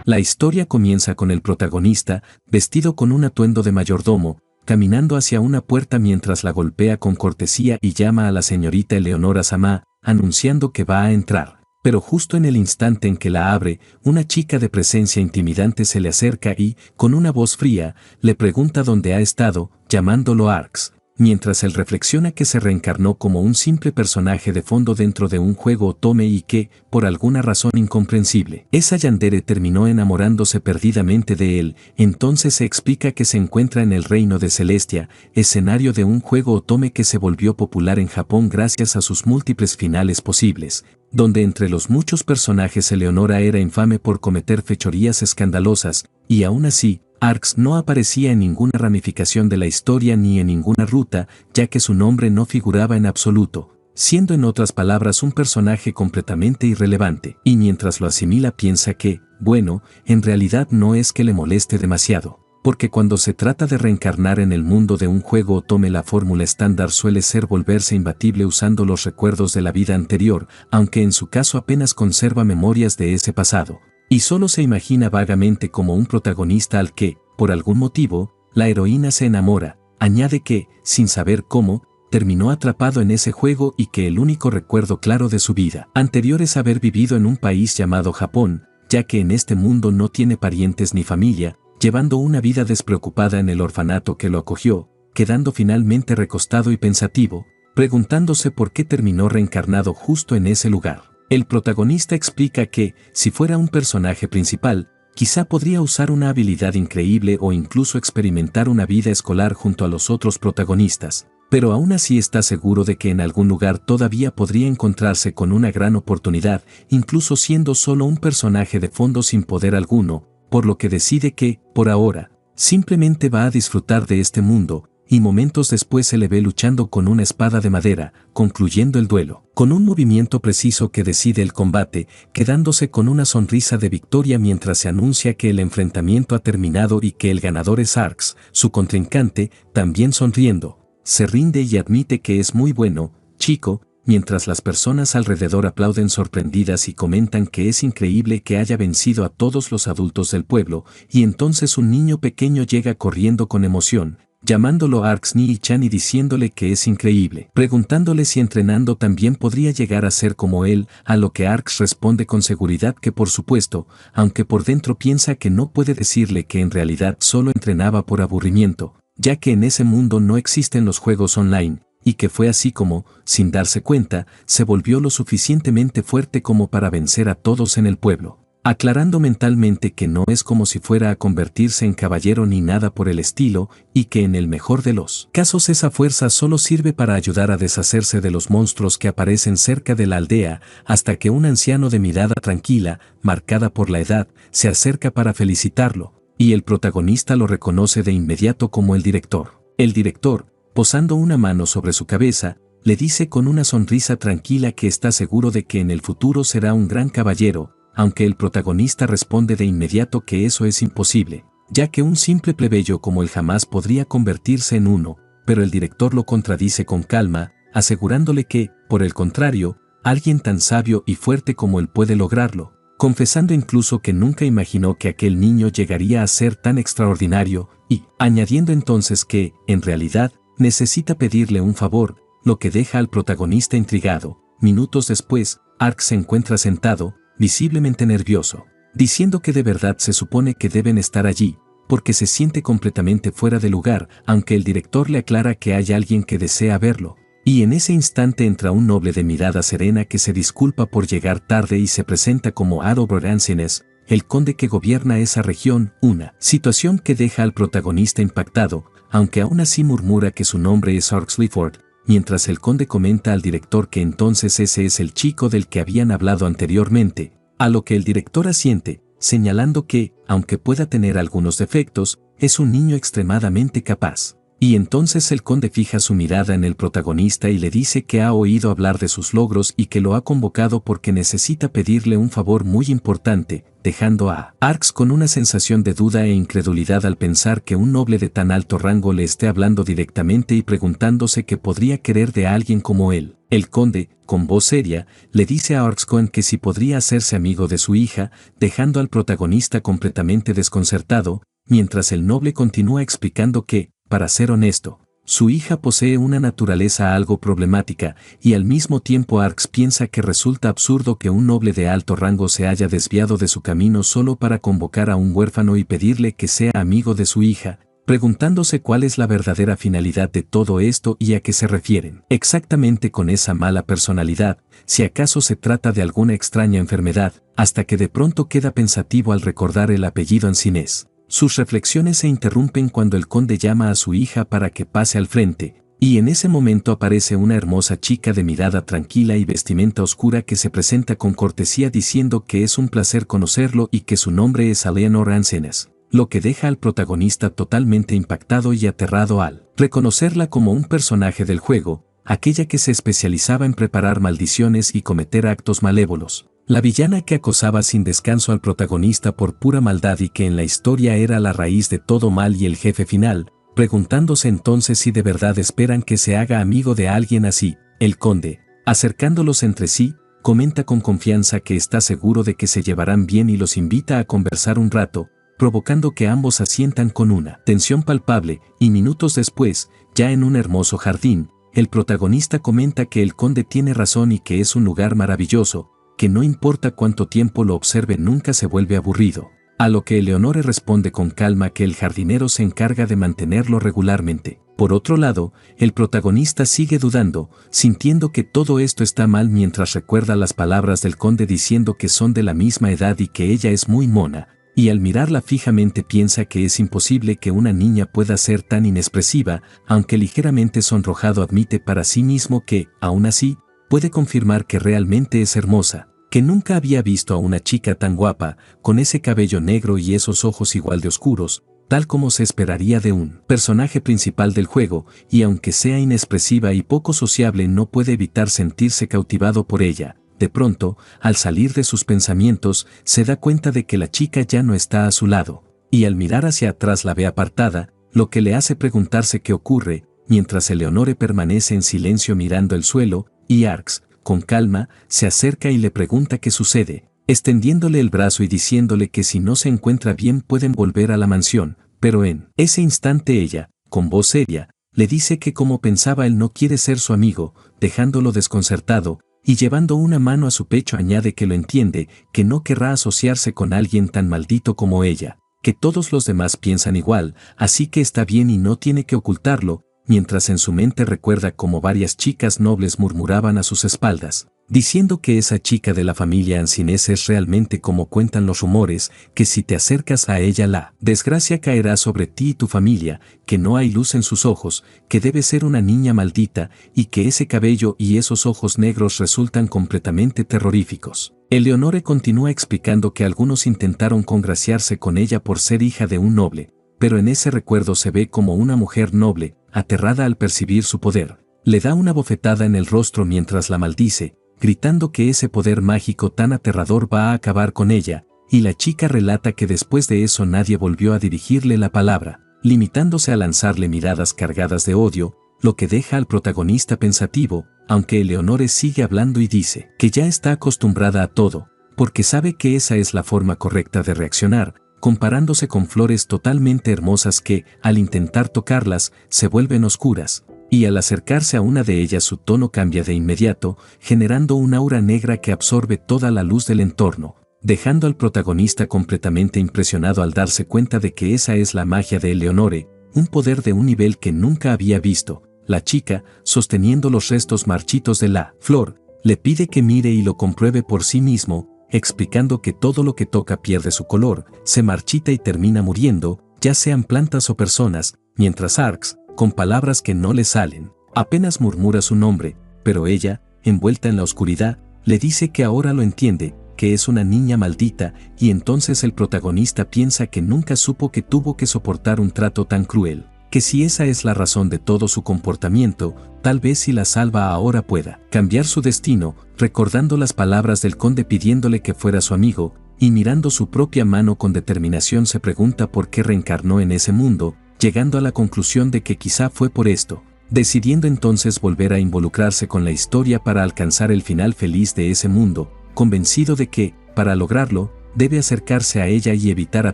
La historia comienza con el protagonista, vestido con un atuendo de mayordomo, caminando hacia una puerta mientras la golpea con cortesía y llama a la señorita Eleonora Samá, anunciando que va a entrar. Pero justo en el instante en que la abre, una chica de presencia intimidante se le acerca y, con una voz fría, le pregunta dónde ha estado, llamándolo Arx, mientras él reflexiona que se reencarnó como un simple personaje de fondo dentro de un juego otome y que, por alguna razón incomprensible, esa yandere terminó enamorándose perdidamente de él. Entonces se explica que se encuentra en el reino de Celestia, escenario de un juego otome que se volvió popular en Japón gracias a sus múltiples finales posibles, donde entre los muchos personajes Eleonora era infame por cometer fechorías escandalosas, y aún así, Arx no aparecía en ninguna ramificación de la historia ni en ninguna ruta, ya que su nombre no figuraba en absoluto, siendo en otras palabras un personaje completamente irrelevante, y mientras lo asimila piensa que, bueno, en realidad no es que le moleste demasiado, porque cuando se trata de reencarnar en el mundo de un juego otome la fórmula estándar suele ser volverse imbatible usando los recuerdos de la vida anterior, aunque en su caso apenas conserva memorias de ese pasado. Y solo se imagina vagamente como un protagonista al que, por algún motivo, la heroína se enamora. Añade que, sin saber cómo, terminó atrapado en ese juego y que el único recuerdo claro de su vida anterior es haber vivido en un país llamado Japón, ya que en este mundo no tiene parientes ni familia, llevando una vida despreocupada en el orfanato que lo acogió, quedando finalmente recostado y pensativo, preguntándose por qué terminó reencarnado justo en ese lugar. El protagonista explica que, si fuera un personaje principal, quizá podría usar una habilidad increíble o incluso experimentar una vida escolar junto a los otros protagonistas, pero aún así está seguro de que en algún lugar todavía podría encontrarse con una gran oportunidad, incluso siendo solo un personaje de fondo sin poder alguno, por lo que decide que, por ahora, simplemente va a disfrutar de este mundo, y momentos después se le ve luchando con una espada de madera, concluyendo el duelo, con un movimiento preciso que decide el combate, quedándose con una sonrisa de victoria mientras se anuncia que el enfrentamiento ha terminado y que el ganador es Arx, su contrincante, también sonriendo, se rinde y admite que es muy bueno, chico, mientras las personas alrededor aplauden sorprendidas y comentan que es increíble que haya vencido a todos los adultos del pueblo, y entonces un niño pequeño llega corriendo con emoción, llamándolo Arx Nii-chan y diciéndole que es increíble, preguntándole si entrenando también podría llegar a ser como él, a lo que Arx responde con seguridad que por supuesto, aunque por dentro piensa que no puede decirle que en realidad solo entrenaba por aburrimiento, ya que en ese mundo no existen los juegos online, y que fue así como, sin darse cuenta, se volvió lo suficientemente fuerte como para vencer a todos en el pueblo. Aclarando mentalmente que no es como si fuera a convertirse en caballero ni nada por el estilo, y que en el mejor de los casos esa fuerza solo sirve para ayudar a deshacerse de los monstruos que aparecen cerca de la aldea, hasta que un anciano de mirada tranquila, marcada por la edad, se acerca para felicitarlo, y el protagonista lo reconoce de inmediato como el director. El director, posando una mano sobre su cabeza, le dice con una sonrisa tranquila que está seguro de que en el futuro será un gran caballero, aunque el protagonista responde de inmediato que eso es imposible, ya que un simple plebeyo como él jamás podría convertirse en uno, pero el director lo contradice con calma, asegurándole que, por el contrario, alguien tan sabio y fuerte como él puede lograrlo, confesando incluso que nunca imaginó que aquel niño llegaría a ser tan extraordinario, y añadiendo entonces que, en realidad, necesita pedirle un favor, lo que deja al protagonista intrigado. Minutos después, Arx se encuentra sentado, visiblemente nervioso, diciendo que de verdad se supone que deben estar allí, porque se siente completamente fuera de lugar, aunque el director le aclara que hay alguien que desea verlo. Y en ese instante entra un noble de mirada serena que se disculpa por llegar tarde y se presenta como Adobor Ansines, el conde que gobierna esa región, una situación que deja al protagonista impactado, aunque aún así murmura que su nombre es Arx Clifford, mientras el conde comenta al director que entonces ese es el chico del que habían hablado anteriormente, a lo que el director asiente, señalando que, aunque pueda tener algunos defectos, es un niño extremadamente capaz. Y entonces el conde fija su mirada en el protagonista y le dice que ha oído hablar de sus logros y que lo ha convocado porque necesita pedirle un favor muy importante, dejando a Arx con una sensación de duda e incredulidad al pensar que un noble de tan alto rango le esté hablando directamente y preguntándose qué podría querer de alguien como él. El conde, con voz seria, le dice a Arxcoen que si podría hacerse amigo de su hija, dejando al protagonista completamente desconcertado, mientras el noble continúa explicando que, para ser honesto, su hija posee una naturaleza algo problemática, y al mismo tiempo Arx piensa que resulta absurdo que un noble de alto rango se haya desviado de su camino solo para convocar a un huérfano y pedirle que sea amigo de su hija, preguntándose cuál es la verdadera finalidad de todo esto y a qué se refieren. Exactamente con esa mala personalidad, si acaso se trata de alguna extraña enfermedad, hasta que de pronto queda pensativo al recordar el apellido ancinés. Sus reflexiones se interrumpen cuando el conde llama a su hija para que pase al frente, y en ese momento aparece una hermosa chica de mirada tranquila y vestimenta oscura que se presenta con cortesía diciendo que es un placer conocerlo y que su nombre es Alienor Ancenas, lo que deja al protagonista totalmente impactado y aterrado al reconocerla como un personaje del juego, aquella que se especializaba en preparar maldiciones y cometer actos malévolos. La villana que acosaba sin descanso al protagonista por pura maldad y que en la historia era la raíz de todo mal y el jefe final, preguntándose entonces si de verdad esperan que se haga amigo de alguien así. El conde, acercándolos entre sí, comenta con confianza que está seguro de que se llevarán bien y los invita a conversar un rato, provocando que ambos asientan con una tensión palpable, y minutos después, ya en un hermoso jardín, el protagonista comenta que el conde tiene razón y que es un lugar maravilloso, que no importa cuánto tiempo lo observe nunca se vuelve aburrido, a lo que Eleonore responde con calma que el jardinero se encarga de mantenerlo regularmente. Por otro lado, el protagonista sigue dudando, sintiendo que todo esto está mal mientras recuerda las palabras del conde diciendo que son de la misma edad y que ella es muy mona, y al mirarla fijamente piensa que es imposible que una niña pueda ser tan inexpresiva, aunque ligeramente sonrojado admite para sí mismo que, aún así, puede confirmar que realmente es hermosa, que nunca había visto a una chica tan guapa, con ese cabello negro y esos ojos igual de oscuros, tal como se esperaría de un personaje principal del juego, y aunque sea inexpresiva y poco sociable no puede evitar sentirse cautivado por ella. De pronto, al salir de sus pensamientos, se da cuenta de que la chica ya no está a su lado, y al mirar hacia atrás la ve apartada, lo que le hace preguntarse qué ocurre, mientras Eleonore permanece en silencio mirando el suelo, y Arx, con calma, se acerca y le pregunta qué sucede, extendiéndole el brazo y diciéndole que si no se encuentra bien pueden volver a la mansión, pero en ese instante ella, con voz seria, le dice que como pensaba él no quiere ser su amigo, dejándolo desconcertado, y llevando una mano a su pecho añade que lo entiende, que no querrá asociarse con alguien tan maldito como ella, que todos los demás piensan igual, así que está bien y no tiene que ocultarlo, mientras en su mente recuerda cómo varias chicas nobles murmuraban a sus espaldas, diciendo que esa chica de la familia Ancinés es realmente como cuentan los rumores, que si te acercas a ella la desgracia caerá sobre ti y tu familia, que no hay luz en sus ojos, que debe ser una niña maldita, y que ese cabello y esos ojos negros resultan completamente terroríficos. Eleonore continúa explicando que algunos intentaron congraciarse con ella por ser hija de un noble, pero en ese recuerdo se ve como una mujer noble, aterrada al percibir su poder. Le da una bofetada en el rostro mientras la maldice, gritando que ese poder mágico tan aterrador va a acabar con ella, y la chica relata que después de eso nadie volvió a dirigirle la palabra, limitándose a lanzarle miradas cargadas de odio, lo que deja al protagonista pensativo, aunque Eleonore sigue hablando y dice que ya está acostumbrada a todo, porque sabe que esa es la forma correcta de reaccionar, comparándose con flores totalmente hermosas que, al intentar tocarlas, se vuelven oscuras, y al acercarse a una de ellas su tono cambia de inmediato, generando un aura negra que absorbe toda la luz del entorno, dejando al protagonista completamente impresionado al darse cuenta de que esa es la magia de Eleonore, un poder de un nivel que nunca había visto. La chica, sosteniendo los restos marchitos de la flor, le pide que mire y lo compruebe por sí mismo, explicando que todo lo que toca pierde su color, se marchita y termina muriendo, ya sean plantas o personas, mientras Arx, con palabras que no le salen, apenas murmura su nombre, pero ella, envuelta en la oscuridad, le dice que ahora lo entiende, que es una niña maldita, y entonces el protagonista piensa que nunca supo que tuvo que soportar un trato tan cruel. que si esa es la razón de todo su comportamiento, tal vez si la salva ahora pueda cambiar su destino, recordando las palabras del conde pidiéndole que fuera su amigo, y mirando su propia mano con determinación se pregunta por qué reencarnó en ese mundo, llegando a la conclusión de que quizá fue por esto, decidiendo entonces volver a involucrarse con la historia para alcanzar el final feliz de ese mundo, convencido de que, para lograrlo, debe acercarse a ella y evitar a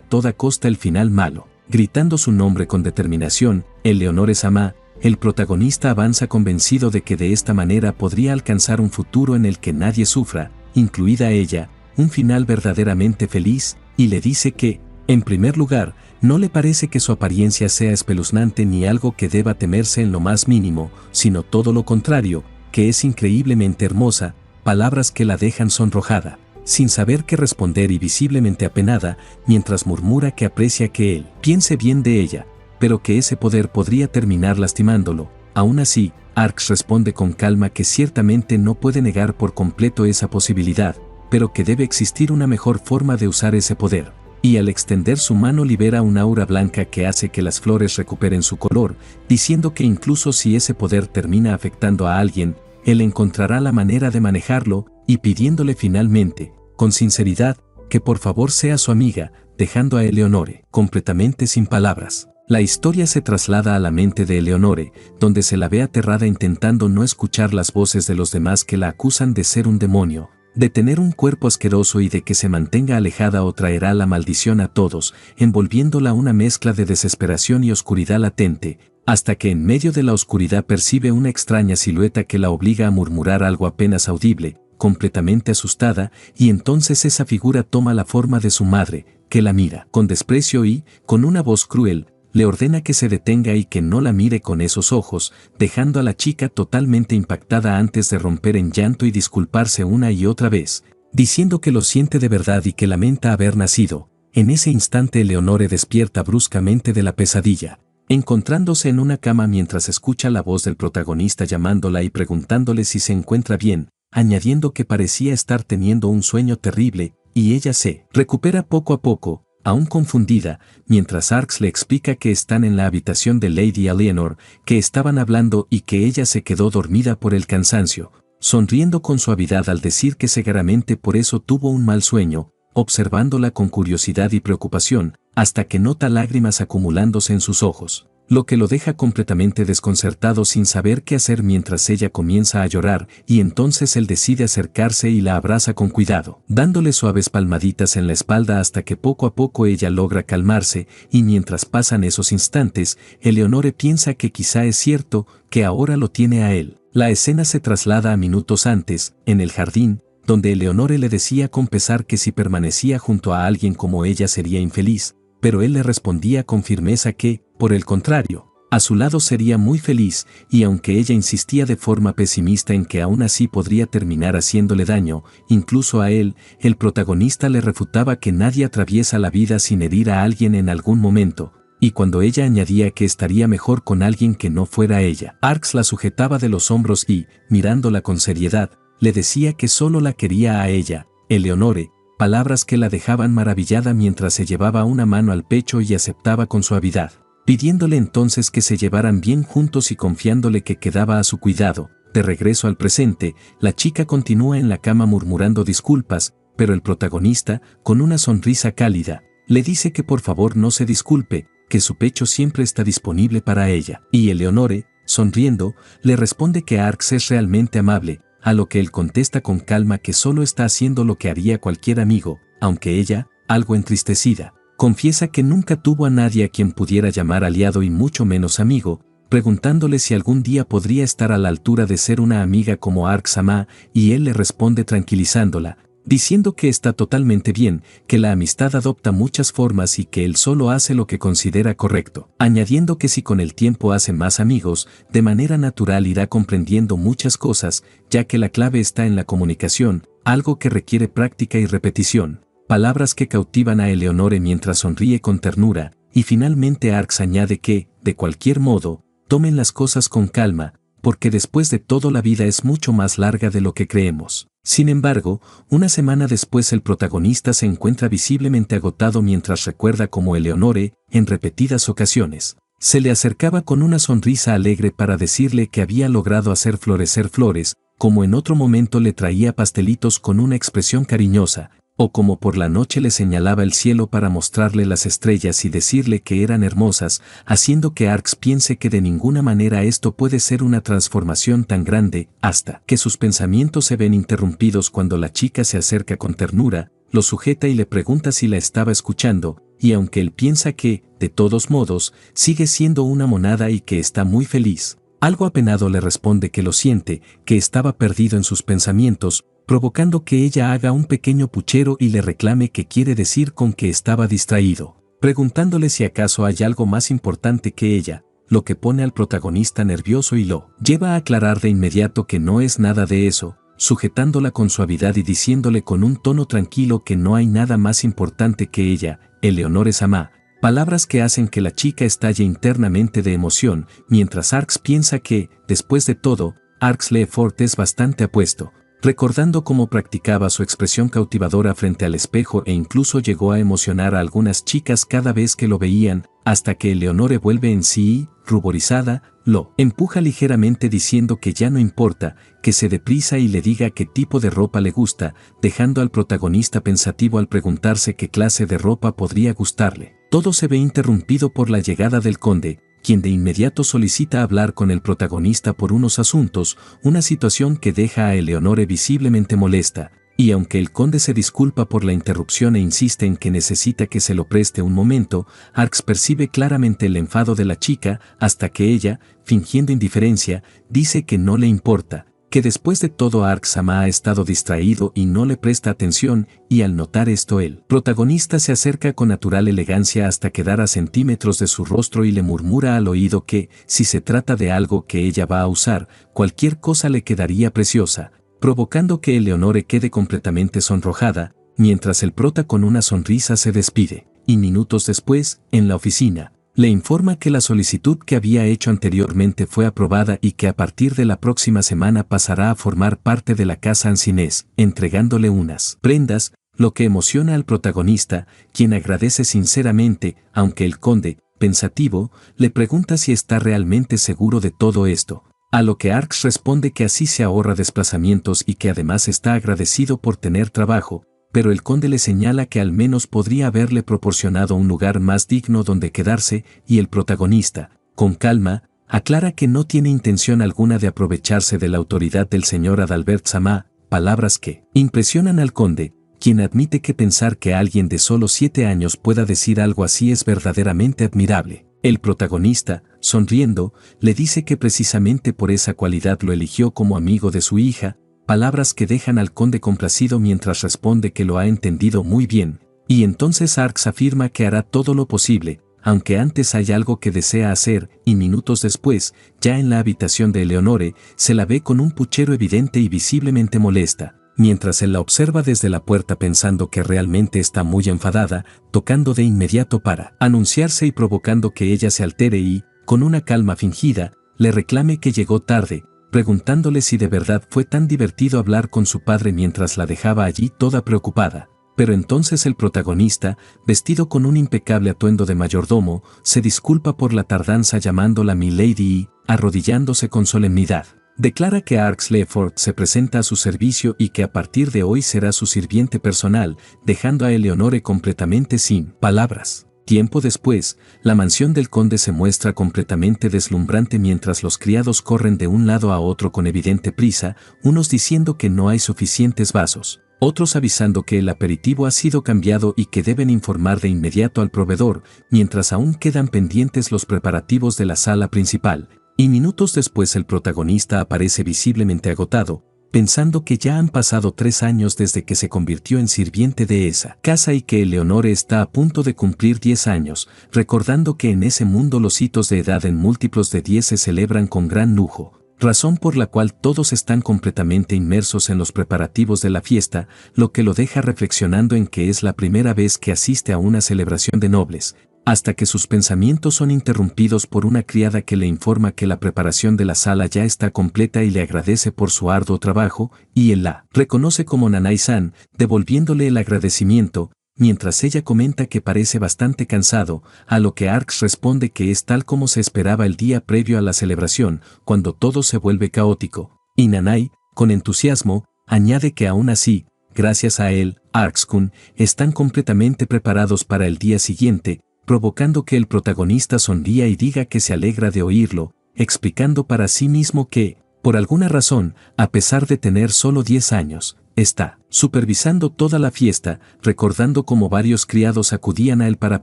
toda costa el final malo. Gritando su nombre con determinación, Eleonore Sama, el protagonista avanza convencido de que de esta manera podría alcanzar un futuro en el que nadie sufra, incluida ella, un final verdaderamente feliz, y le dice que, en primer lugar, no le parece que su apariencia sea espeluznante ni algo que deba temerse en lo más mínimo, sino todo lo contrario, que es increíblemente hermosa, palabras que la dejan sonrojada, sin saber qué responder y visiblemente apenada, mientras murmura que aprecia que él piense bien de ella, pero que ese poder podría terminar lastimándolo. Aún así, Arx responde con calma que ciertamente no puede negar por completo esa posibilidad, pero que debe existir una mejor forma de usar ese poder. Y al extender su mano libera un aura blanca que hace que las flores recuperen su color, diciendo que incluso si ese poder termina afectando a alguien, él encontrará la manera de manejarlo, y pidiéndole finalmente, con sinceridad, que por favor sea su amiga, dejando a Eleonore completamente sin palabras. La historia se traslada a la mente de Eleonore, donde se la ve aterrada intentando no escuchar las voces de los demás que la acusan de ser un demonio, de tener un cuerpo asqueroso y de que se mantenga alejada o traerá la maldición a todos, envolviéndola una mezcla de desesperación y oscuridad latente, hasta que en medio de la oscuridad percibe una extraña silueta que la obliga a murmurar algo apenas audible, completamente asustada, y entonces esa figura toma la forma de su madre, que la mira con desprecio y, con una voz cruel, le ordena que se detenga y que no la mire con esos ojos, dejando a la chica totalmente impactada antes de romper en llanto y disculparse una y otra vez, diciendo que lo siente de verdad y que lamenta haber nacido. En ese instante Eleonore despierta bruscamente de la pesadilla, encontrándose en una cama mientras escucha la voz del protagonista llamándola y preguntándole si se encuentra bien, añadiendo que parecía estar teniendo un sueño terrible, y ella se recupera poco a poco, aún confundida, mientras Arx le explica que están en la habitación de Lady Eleanor, que estaban hablando y que ella se quedó dormida por el cansancio, sonriendo con suavidad al decir que seguramente por eso tuvo un mal sueño, observándola con curiosidad y preocupación, hasta que nota lágrimas acumulándose en sus ojos, lo que lo deja completamente desconcertado sin saber qué hacer mientras ella comienza a llorar, y entonces él decide acercarse y la abraza con cuidado, dándole suaves palmaditas en la espalda hasta que poco a poco ella logra calmarse, y mientras pasan esos instantes, Eleonore piensa que quizá es cierto, que ahora lo tiene a él. La escena se traslada a minutos antes, en el jardín, donde Eleonore le decía con pesar que si permanecía junto a alguien como ella sería infeliz, pero él le respondía con firmeza que, por el contrario, a su lado sería muy feliz, y aunque ella insistía de forma pesimista en que aún así podría terminar haciéndole daño, incluso a él, el protagonista le refutaba que nadie atraviesa la vida sin herir a alguien en algún momento, y cuando ella añadía que estaría mejor con alguien que no fuera ella, Arx la sujetaba de los hombros y, mirándola con seriedad, le decía que solo la quería a ella, Eleonore, palabras que la dejaban maravillada mientras se llevaba una mano al pecho y aceptaba con suavidad, pidiéndole entonces que se llevaran bien juntos y confiándole que quedaba a su cuidado. De regreso al presente, la chica continúa en la cama murmurando disculpas, pero el protagonista, con una sonrisa cálida, le dice que por favor no se disculpe, que su pecho siempre está disponible para ella. Y Eleonore, sonriendo, le responde que Arx es realmente amable, a lo que él contesta con calma que solo está haciendo lo que haría cualquier amigo, aunque ella, algo entristecida, confiesa que nunca tuvo a nadie a quien pudiera llamar aliado y mucho menos amigo, preguntándole si algún día podría estar a la altura de ser una amiga como Arx Ama, y él le responde tranquilizándola, diciendo que está totalmente bien, que la amistad adopta muchas formas y que él solo hace lo que considera correcto, añadiendo que si con el tiempo hace más amigos, de manera natural irá comprendiendo muchas cosas, ya que la clave está en la comunicación, algo que requiere práctica y repetición, palabras que cautivan a Eleonore mientras sonríe con ternura, y finalmente Arx añade que, de cualquier modo, tomen las cosas con calma, porque después de todo la vida es mucho más larga de lo que creemos. Sin embargo, una semana después el protagonista se encuentra visiblemente agotado mientras recuerda cómo Eleonore, en repetidas ocasiones, Se le acercaba con una sonrisa alegre para decirle que había logrado hacer florecer flores, como en otro momento le traía pastelitos con una expresión cariñosa, o como por la noche le señalaba el cielo para mostrarle las estrellas y decirle que eran hermosas, haciendo que Arx piense que de ninguna manera esto puede ser una transformación tan grande, hasta que sus pensamientos se ven interrumpidos cuando la chica se acerca con ternura, lo sujeta y le pregunta si la estaba escuchando, y aunque él piensa que, de todos modos, sigue siendo una monada y que está muy feliz, algo apenado le responde que lo siente, que estaba perdido en sus pensamientos, provocando que ella haga un pequeño puchero y le reclame qué quiere decir con que estaba distraído, preguntándole si acaso hay algo más importante que ella, lo que pone al protagonista nervioso y lo lleva a aclarar de inmediato que no es nada de eso, sujetándola con suavidad y diciéndole con un tono tranquilo que no hay nada más importante que ella, Eleonore Samá, palabras que hacen que la chica estalle internamente de emoción, mientras Arx piensa que, después de todo, Arx Lefort es bastante apuesto, recordando cómo practicaba su expresión cautivadora frente al espejo e incluso llegó a emocionar a algunas chicas cada vez que lo veían, hasta que Eleonore vuelve en sí y, ruborizada, lo empuja ligeramente diciendo que ya no importa, que se deprisa y le diga qué tipo de ropa le gusta, dejando al protagonista pensativo al preguntarse qué clase de ropa podría gustarle. Todo se ve interrumpido por la llegada del conde, quien de inmediato solicita hablar con el protagonista por unos asuntos, una situación que deja a Eleonore visiblemente molesta, y aunque el conde se disculpa por la interrupción e insiste en que necesita que se lo preste un momento, Arx percibe claramente el enfado de la chica, hasta que ella, fingiendo indiferencia, dice que no le importa, que después de todo Arx Samá ha estado distraído y no le presta atención, y al notar esto el protagonista se acerca con natural elegancia hasta quedar a centímetros de su rostro y le murmura al oído que, si se trata de algo que ella va a usar, cualquier cosa le quedaría preciosa, provocando que Eleonore quede completamente sonrojada, mientras el prota con una sonrisa se despide, y minutos después, en la oficina, le informa que la solicitud que había hecho anteriormente fue aprobada y que a partir de la próxima semana pasará a formar parte de la casa Ancinés, entregándole unas prendas, lo que emociona al protagonista, quien agradece sinceramente, aunque el conde, pensativo, le pregunta si está realmente seguro de todo esto, a lo que Arx responde que así se ahorra desplazamientos y que además está agradecido por tener trabajo, pero el conde le señala que al menos podría haberle proporcionado un lugar más digno donde quedarse, y el protagonista, con calma, aclara que no tiene intención alguna de aprovecharse de la autoridad del señor Adalbert Samá, palabras que impresionan al conde, quien admite que pensar que alguien de solo 7 años pueda decir algo así es verdaderamente admirable. El protagonista, sonriendo, le dice que precisamente por esa cualidad lo eligió como amigo de su hija, palabras que dejan al conde complacido mientras responde que lo ha entendido muy bien, y entonces Arx afirma que hará todo lo posible, aunque antes hay algo que desea hacer, y minutos después, ya en la habitación de Eleonore, se la ve con un puchero evidente y visiblemente molesta, mientras él la observa desde la puerta pensando que realmente está muy enfadada, tocando de inmediato para anunciarse y provocando que ella se altere y, con una calma fingida, le reclame que llegó tarde, preguntándole si de verdad fue tan divertido hablar con su padre mientras la dejaba allí toda preocupada. Pero entonces el protagonista, vestido con un impecable atuendo de mayordomo, se disculpa por la tardanza llamándola Milady y, arrodillándose con solemnidad, declara que Arx Lefort se presenta a su servicio y que a partir de hoy será su sirviente personal, dejando a Eleonore completamente sin palabras. Tiempo después, la mansión del conde se muestra completamente deslumbrante mientras los criados corren de un lado a otro con evidente prisa, unos diciendo que no hay suficientes vasos, otros avisando que el aperitivo ha sido cambiado y que deben informar de inmediato al proveedor, mientras aún quedan pendientes los preparativos de la sala principal, y minutos después el protagonista aparece visiblemente agotado, pensando que ya han pasado 3 años desde que se convirtió en sirviente de esa casa y que Eleonore está a punto de cumplir 10 años, recordando que en ese mundo los hitos de edad en múltiplos de 10 se celebran con gran lujo, razón por la cual todos están completamente inmersos en los preparativos de la fiesta, lo que lo deja reflexionando en que es la primera vez que asiste a una celebración de nobles, hasta que sus pensamientos son interrumpidos por una criada que le informa que la preparación de la sala ya está completa y le agradece por su arduo trabajo, y él la reconoce como Nanai-san, devolviéndole el agradecimiento, mientras ella comenta que parece bastante cansado, a lo que Arx responde que es tal como se esperaba el día previo a la celebración, cuando todo se vuelve caótico, y Nanai, con entusiasmo, añade que aún así, gracias a él, Arx-kun, están completamente preparados para el día siguiente, provocando que el protagonista sonría y diga que se alegra de oírlo, explicando para sí mismo que, por alguna razón, a pesar de tener solo 10 años, está supervisando toda la fiesta, recordando cómo varios criados acudían a él para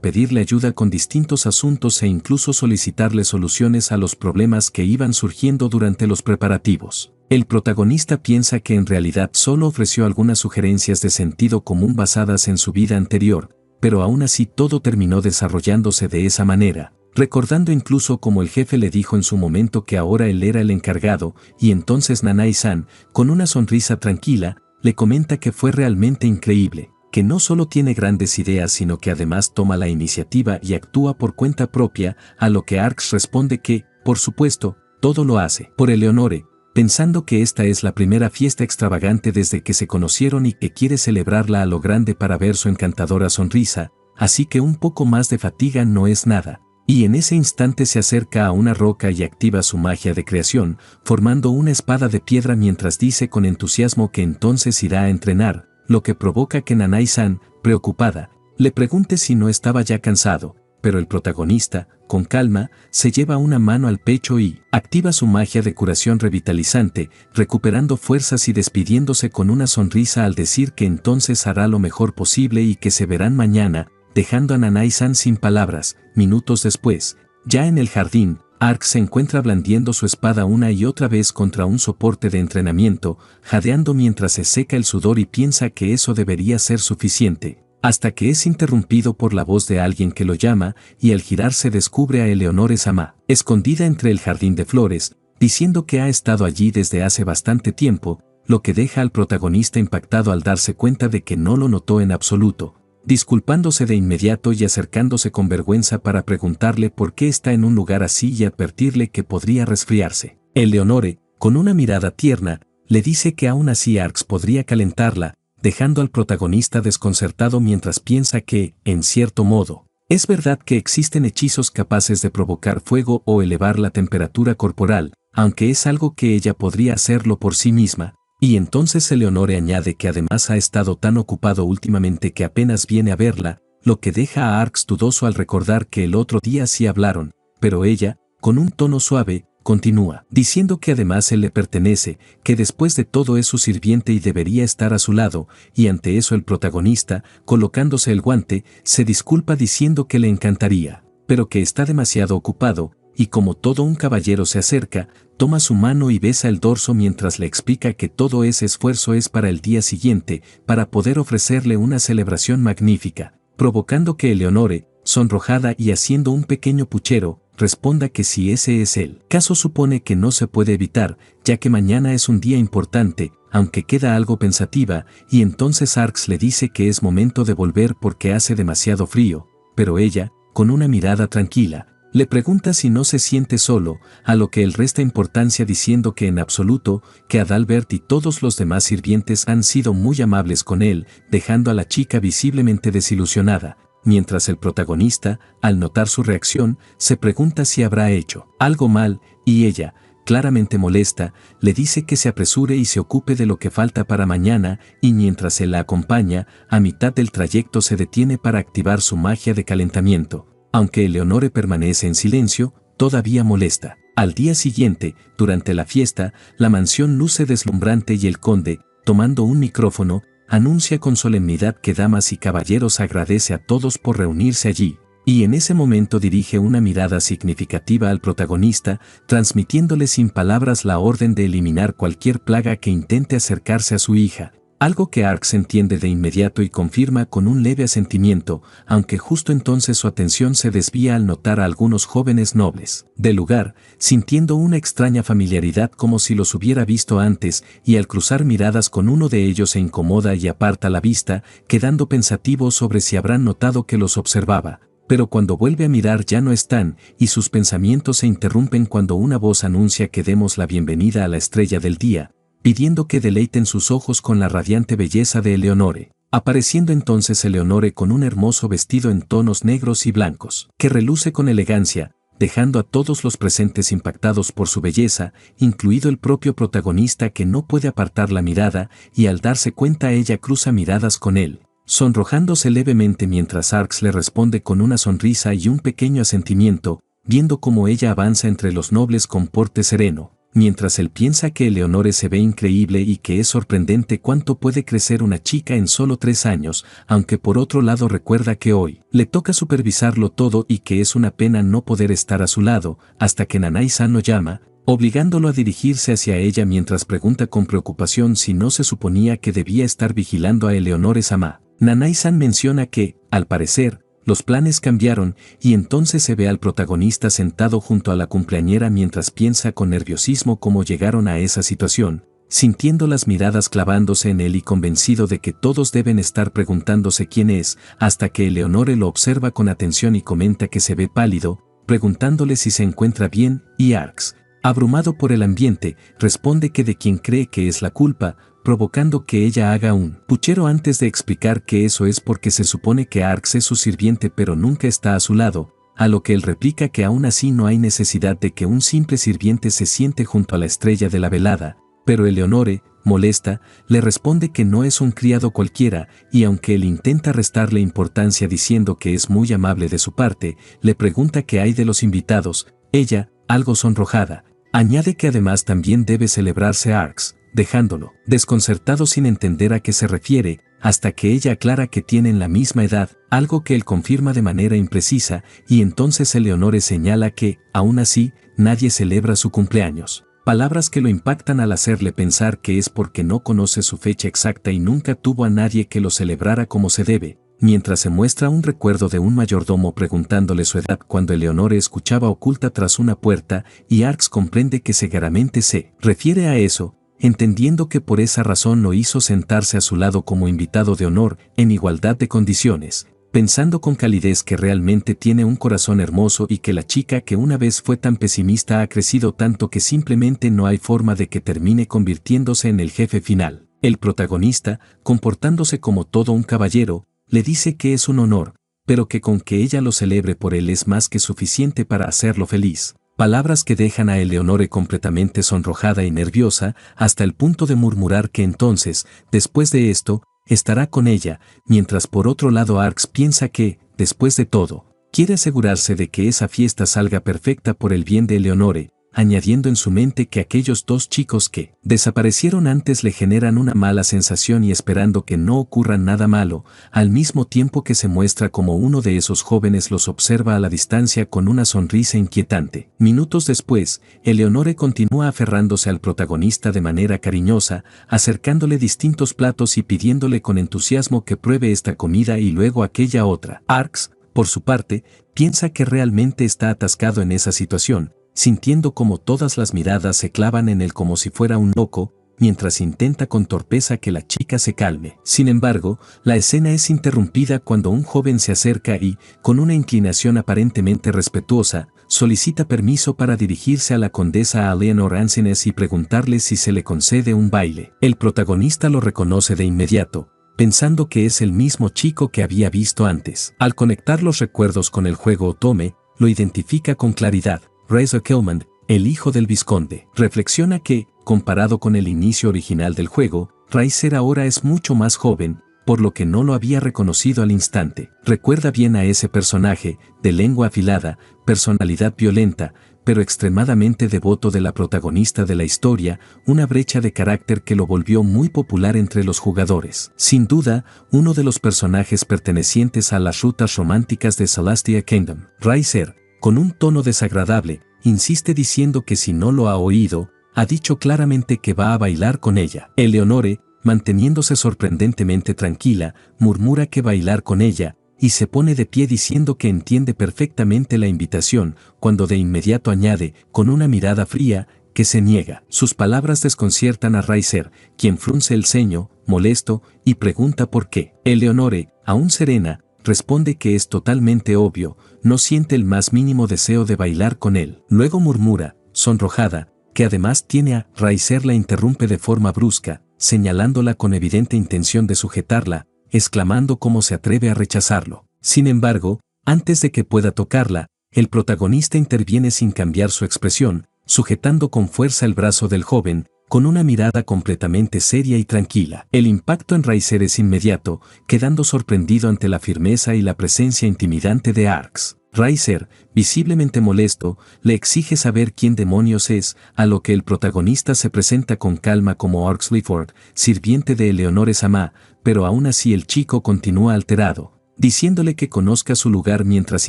pedirle ayuda con distintos asuntos e incluso solicitarle soluciones a los problemas que iban surgiendo durante los preparativos. El protagonista piensa que en realidad solo ofreció algunas sugerencias de sentido común basadas en su vida anterior, pero aún así todo terminó desarrollándose de esa manera, recordando incluso como el jefe le dijo en su momento que ahora él era el encargado, y entonces Nanai-san, con una sonrisa tranquila, le comenta que fue realmente increíble, que no solo tiene grandes ideas sino que además toma la iniciativa y actúa por cuenta propia, a lo que Arx responde que, por supuesto, todo lo hace por Eleonore, pensando que esta es la primera fiesta extravagante desde que se conocieron y que quiere celebrarla a lo grande para ver su encantadora sonrisa, así que un poco más de fatiga no es nada. Y en ese instante se acerca a una roca y activa su magia de creación, formando una espada de piedra mientras dice con entusiasmo que entonces irá a entrenar, lo que provoca que Nanai-san, preocupada, le pregunte si no estaba ya cansado, pero el protagonista, con calma, se lleva una mano al pecho y activa su magia de curación revitalizante, recuperando fuerzas y despidiéndose con una sonrisa al decir que entonces hará lo mejor posible y que se verán mañana, dejando a Nanai-san sin palabras. Minutos después, ya en el jardín, Arx se encuentra blandiendo su espada una y otra vez contra un soporte de entrenamiento, jadeando mientras se seca el sudor y piensa que eso debería ser suficiente, hasta que es interrumpido por la voz de alguien que lo llama, y al girarse descubre a Eleonore Sama, escondida entre el jardín de flores, diciendo que ha estado allí desde hace bastante tiempo, lo que deja al protagonista impactado al darse cuenta de que no lo notó en absoluto, disculpándose de inmediato y acercándose con vergüenza para preguntarle por qué está en un lugar así y advertirle que podría resfriarse. Eleonore, con una mirada tierna, le dice que aún así Arx podría calentarla, dejando al protagonista desconcertado mientras piensa que, en cierto modo, es verdad que existen hechizos capaces de provocar fuego o elevar la temperatura corporal, aunque es algo que ella podría hacerlo por sí misma. Y entonces Eleonore añade que además ha estado tan ocupado últimamente que apenas viene a verla, lo que deja a Arx dudoso al recordar que el otro día sí hablaron, pero ella, con un tono suave, continúa, diciendo que además él le pertenece, que después de todo es su sirviente y debería estar a su lado, y ante eso el protagonista, colocándose el guante, se disculpa diciendo que le encantaría, pero que está demasiado ocupado, y como todo un caballero se acerca, toma su mano y besa el dorso mientras le explica que todo ese esfuerzo es para el día siguiente, para poder ofrecerle una celebración magnífica, provocando que Eleonore, sonrojada y haciendo un pequeño puchero, responda que si ese es el caso supone que no se puede evitar, ya que mañana es un día importante, aunque queda algo pensativa, y entonces Arx le dice que es momento de volver porque hace demasiado frío, pero ella, con una mirada tranquila, le pregunta si no se siente solo, a lo que él resta importancia diciendo que en absoluto, que Adalbert y todos los demás sirvientes han sido muy amables con él, dejando a la chica visiblemente desilusionada, mientras el protagonista, al notar su reacción, se pregunta si habrá hecho algo mal, y ella, claramente molesta, le dice que se apresure y se ocupe de lo que falta para mañana, y mientras él la acompaña, a mitad del trayecto se detiene para activar su magia de calentamiento. Aunque Eleonore permanece en silencio, todavía molesta. Al día siguiente, durante la fiesta, la mansión luce deslumbrante y el conde, tomando un micrófono, anuncia con solemnidad que damas y caballeros agradece a todos por reunirse allí, y en ese momento dirige una mirada significativa al protagonista, transmitiéndole sin palabras la orden de eliminar cualquier plaga que intente acercarse a su hija. Algo que Arx entiende de inmediato y confirma con un leve asentimiento, aunque justo entonces su atención se desvía al notar a algunos jóvenes nobles del lugar, sintiendo una extraña familiaridad como si los hubiera visto antes, y al cruzar miradas con uno de ellos se incomoda y aparta la vista, quedando pensativo sobre si habrán notado que los observaba. Pero cuando vuelve a mirar ya no están, y sus pensamientos se interrumpen cuando una voz anuncia que demos la bienvenida a la estrella del día, pidiendo que deleiten sus ojos con la radiante belleza de Eleonore. apareciendo entonces Eleonore con un hermoso vestido en tonos negros y blancos, que reluce con elegancia, dejando a todos los presentes impactados por su belleza, incluido el propio protagonista que no puede apartar la mirada, y al darse cuenta ella cruza miradas con él, sonrojándose levemente mientras Arx le responde con una sonrisa y un pequeño asentimiento, viendo cómo ella avanza entre los nobles con porte sereno, mientras él piensa que Eleonore se ve increíble y que es sorprendente cuánto puede crecer una chica en solo 3 años, aunque por otro lado recuerda que hoy le toca supervisarlo todo y que es una pena no poder estar a su lado, hasta que Nanai-san lo llama, obligándolo a dirigirse hacia ella mientras pregunta con preocupación si no se suponía que debía estar vigilando a Eleonore-sama. Nanai-san menciona que, al parecer, los planes cambiaron y entonces se ve al protagonista sentado junto a la cumpleañera mientras piensa con nerviosismo cómo llegaron a esa situación, sintiendo las miradas clavándose en él y convencido de que todos deben estar preguntándose quién es, hasta que Eleonore lo observa con atención y comenta que se ve pálido, preguntándole si se encuentra bien, y Arx, abrumado por el ambiente, responde que de quien cree que es la culpa, provocando que ella haga un puchero antes de explicar que eso es porque se supone que Arx es su sirviente pero nunca está a su lado, a lo que él replica que aún así no hay necesidad de que un simple sirviente se siente junto a la estrella de la velada, pero Eleonore, molesta, le responde que no es un criado cualquiera, y aunque él intenta restarle importancia diciendo que es muy amable de su parte, le pregunta qué hay de los invitados, ella, algo sonrojada, añade que además también debe celebrarse Arx, dejándolo desconcertado sin entender a qué se refiere, hasta que ella aclara que tienen la misma edad, algo que él confirma de manera imprecisa, y entonces Eleonore señala que, aún así, nadie celebra su cumpleaños. Palabras que lo impactan al hacerle pensar que es porque no conoce su fecha exacta y nunca tuvo a nadie que lo celebrara como se debe, mientras se muestra un recuerdo de un mayordomo preguntándole su edad cuando Eleonore escuchaba oculta tras una puerta, y Arx comprende que seguramente se refiere a eso, entendiendo que por esa razón lo hizo sentarse a su lado como invitado de honor, en igualdad de condiciones, pensando con calidez que realmente tiene un corazón hermoso y que la chica que una vez fue tan pesimista ha crecido tanto que simplemente no hay forma de que termine convirtiéndose en el jefe final. El protagonista, comportándose como todo un caballero, le dice que es un honor, pero que con que ella lo celebre por él es más que suficiente para hacerlo feliz. Palabras que dejan a Eleonore completamente sonrojada y nerviosa, hasta el punto de murmurar que entonces, después de esto, estará con ella, mientras por otro lado Arx piensa que, después de todo, quiere asegurarse de que esa fiesta salga perfecta por el bien de Eleonore, añadiendo en su mente que aquellos 2 chicos que desaparecieron antes le generan una mala sensación y esperando que no ocurra nada malo, al mismo tiempo que se muestra como uno de esos jóvenes los observa a la distancia con una sonrisa inquietante. Minutos después, Eleonore continúa aferrándose al protagonista de manera cariñosa, acercándole distintos platos y pidiéndole con entusiasmo que pruebe esta comida y luego aquella otra. Arx, por su parte, piensa que realmente está atascado en esa situación, sintiendo como todas las miradas se clavan en él como si fuera un loco, mientras intenta con torpeza que la chica se calme. Sin embargo, la escena es interrumpida cuando un joven se acerca y, con una inclinación aparentemente respetuosa, solicita permiso para dirigirse a la condesa Alienor Ansines y preguntarle si se le concede un baile. El protagonista lo reconoce de inmediato, pensando que es el mismo chico que había visto antes. Al conectar los recuerdos con el juego Otome, lo identifica con claridad. Razor Kelman, el hijo del vizconde, reflexiona que, comparado con el inicio original del juego, Razor ahora es mucho más joven, por lo que no lo había reconocido al instante. Recuerda bien a ese personaje, de lengua afilada, personalidad violenta, pero extremadamente devoto de la protagonista de la historia, una brecha de carácter que lo volvió muy popular entre los jugadores. Sin duda, uno de los personajes pertenecientes a las rutas románticas de Celestia Kingdom. Razor, con un tono desagradable, insiste diciendo que si no lo ha oído, ha dicho claramente que va a bailar con ella. Eleonore, manteniéndose sorprendentemente tranquila, murmura que bailar con ella, y se pone de pie diciendo que entiende perfectamente la invitación, cuando de inmediato añade, con una mirada fría, que se niega. Sus palabras desconciertan a Razor, quien frunce el ceño, molesto, y pregunta por qué. Eleonore, aún serena, responde que es totalmente obvio, no siente el más mínimo deseo de bailar con él. Luego murmura, sonrojada, que además tiene a Razor la interrumpe de forma brusca, señalándola con evidente intención de sujetarla, exclamando cómo se atreve a rechazarlo. Sin embargo, antes de que pueda tocarla, el protagonista interviene sin cambiar su expresión, sujetando con fuerza el brazo del joven, con una mirada completamente seria y tranquila. El impacto en Riser es inmediato, quedando sorprendido ante la firmeza y la presencia intimidante de Arx. Riser, visiblemente molesto, le exige saber quién demonios es, a lo que el protagonista se presenta con calma como Arx Clifford, sirviente de Eleonore Sama, pero aún así el chico continúa alterado, diciéndole que conozca su lugar mientras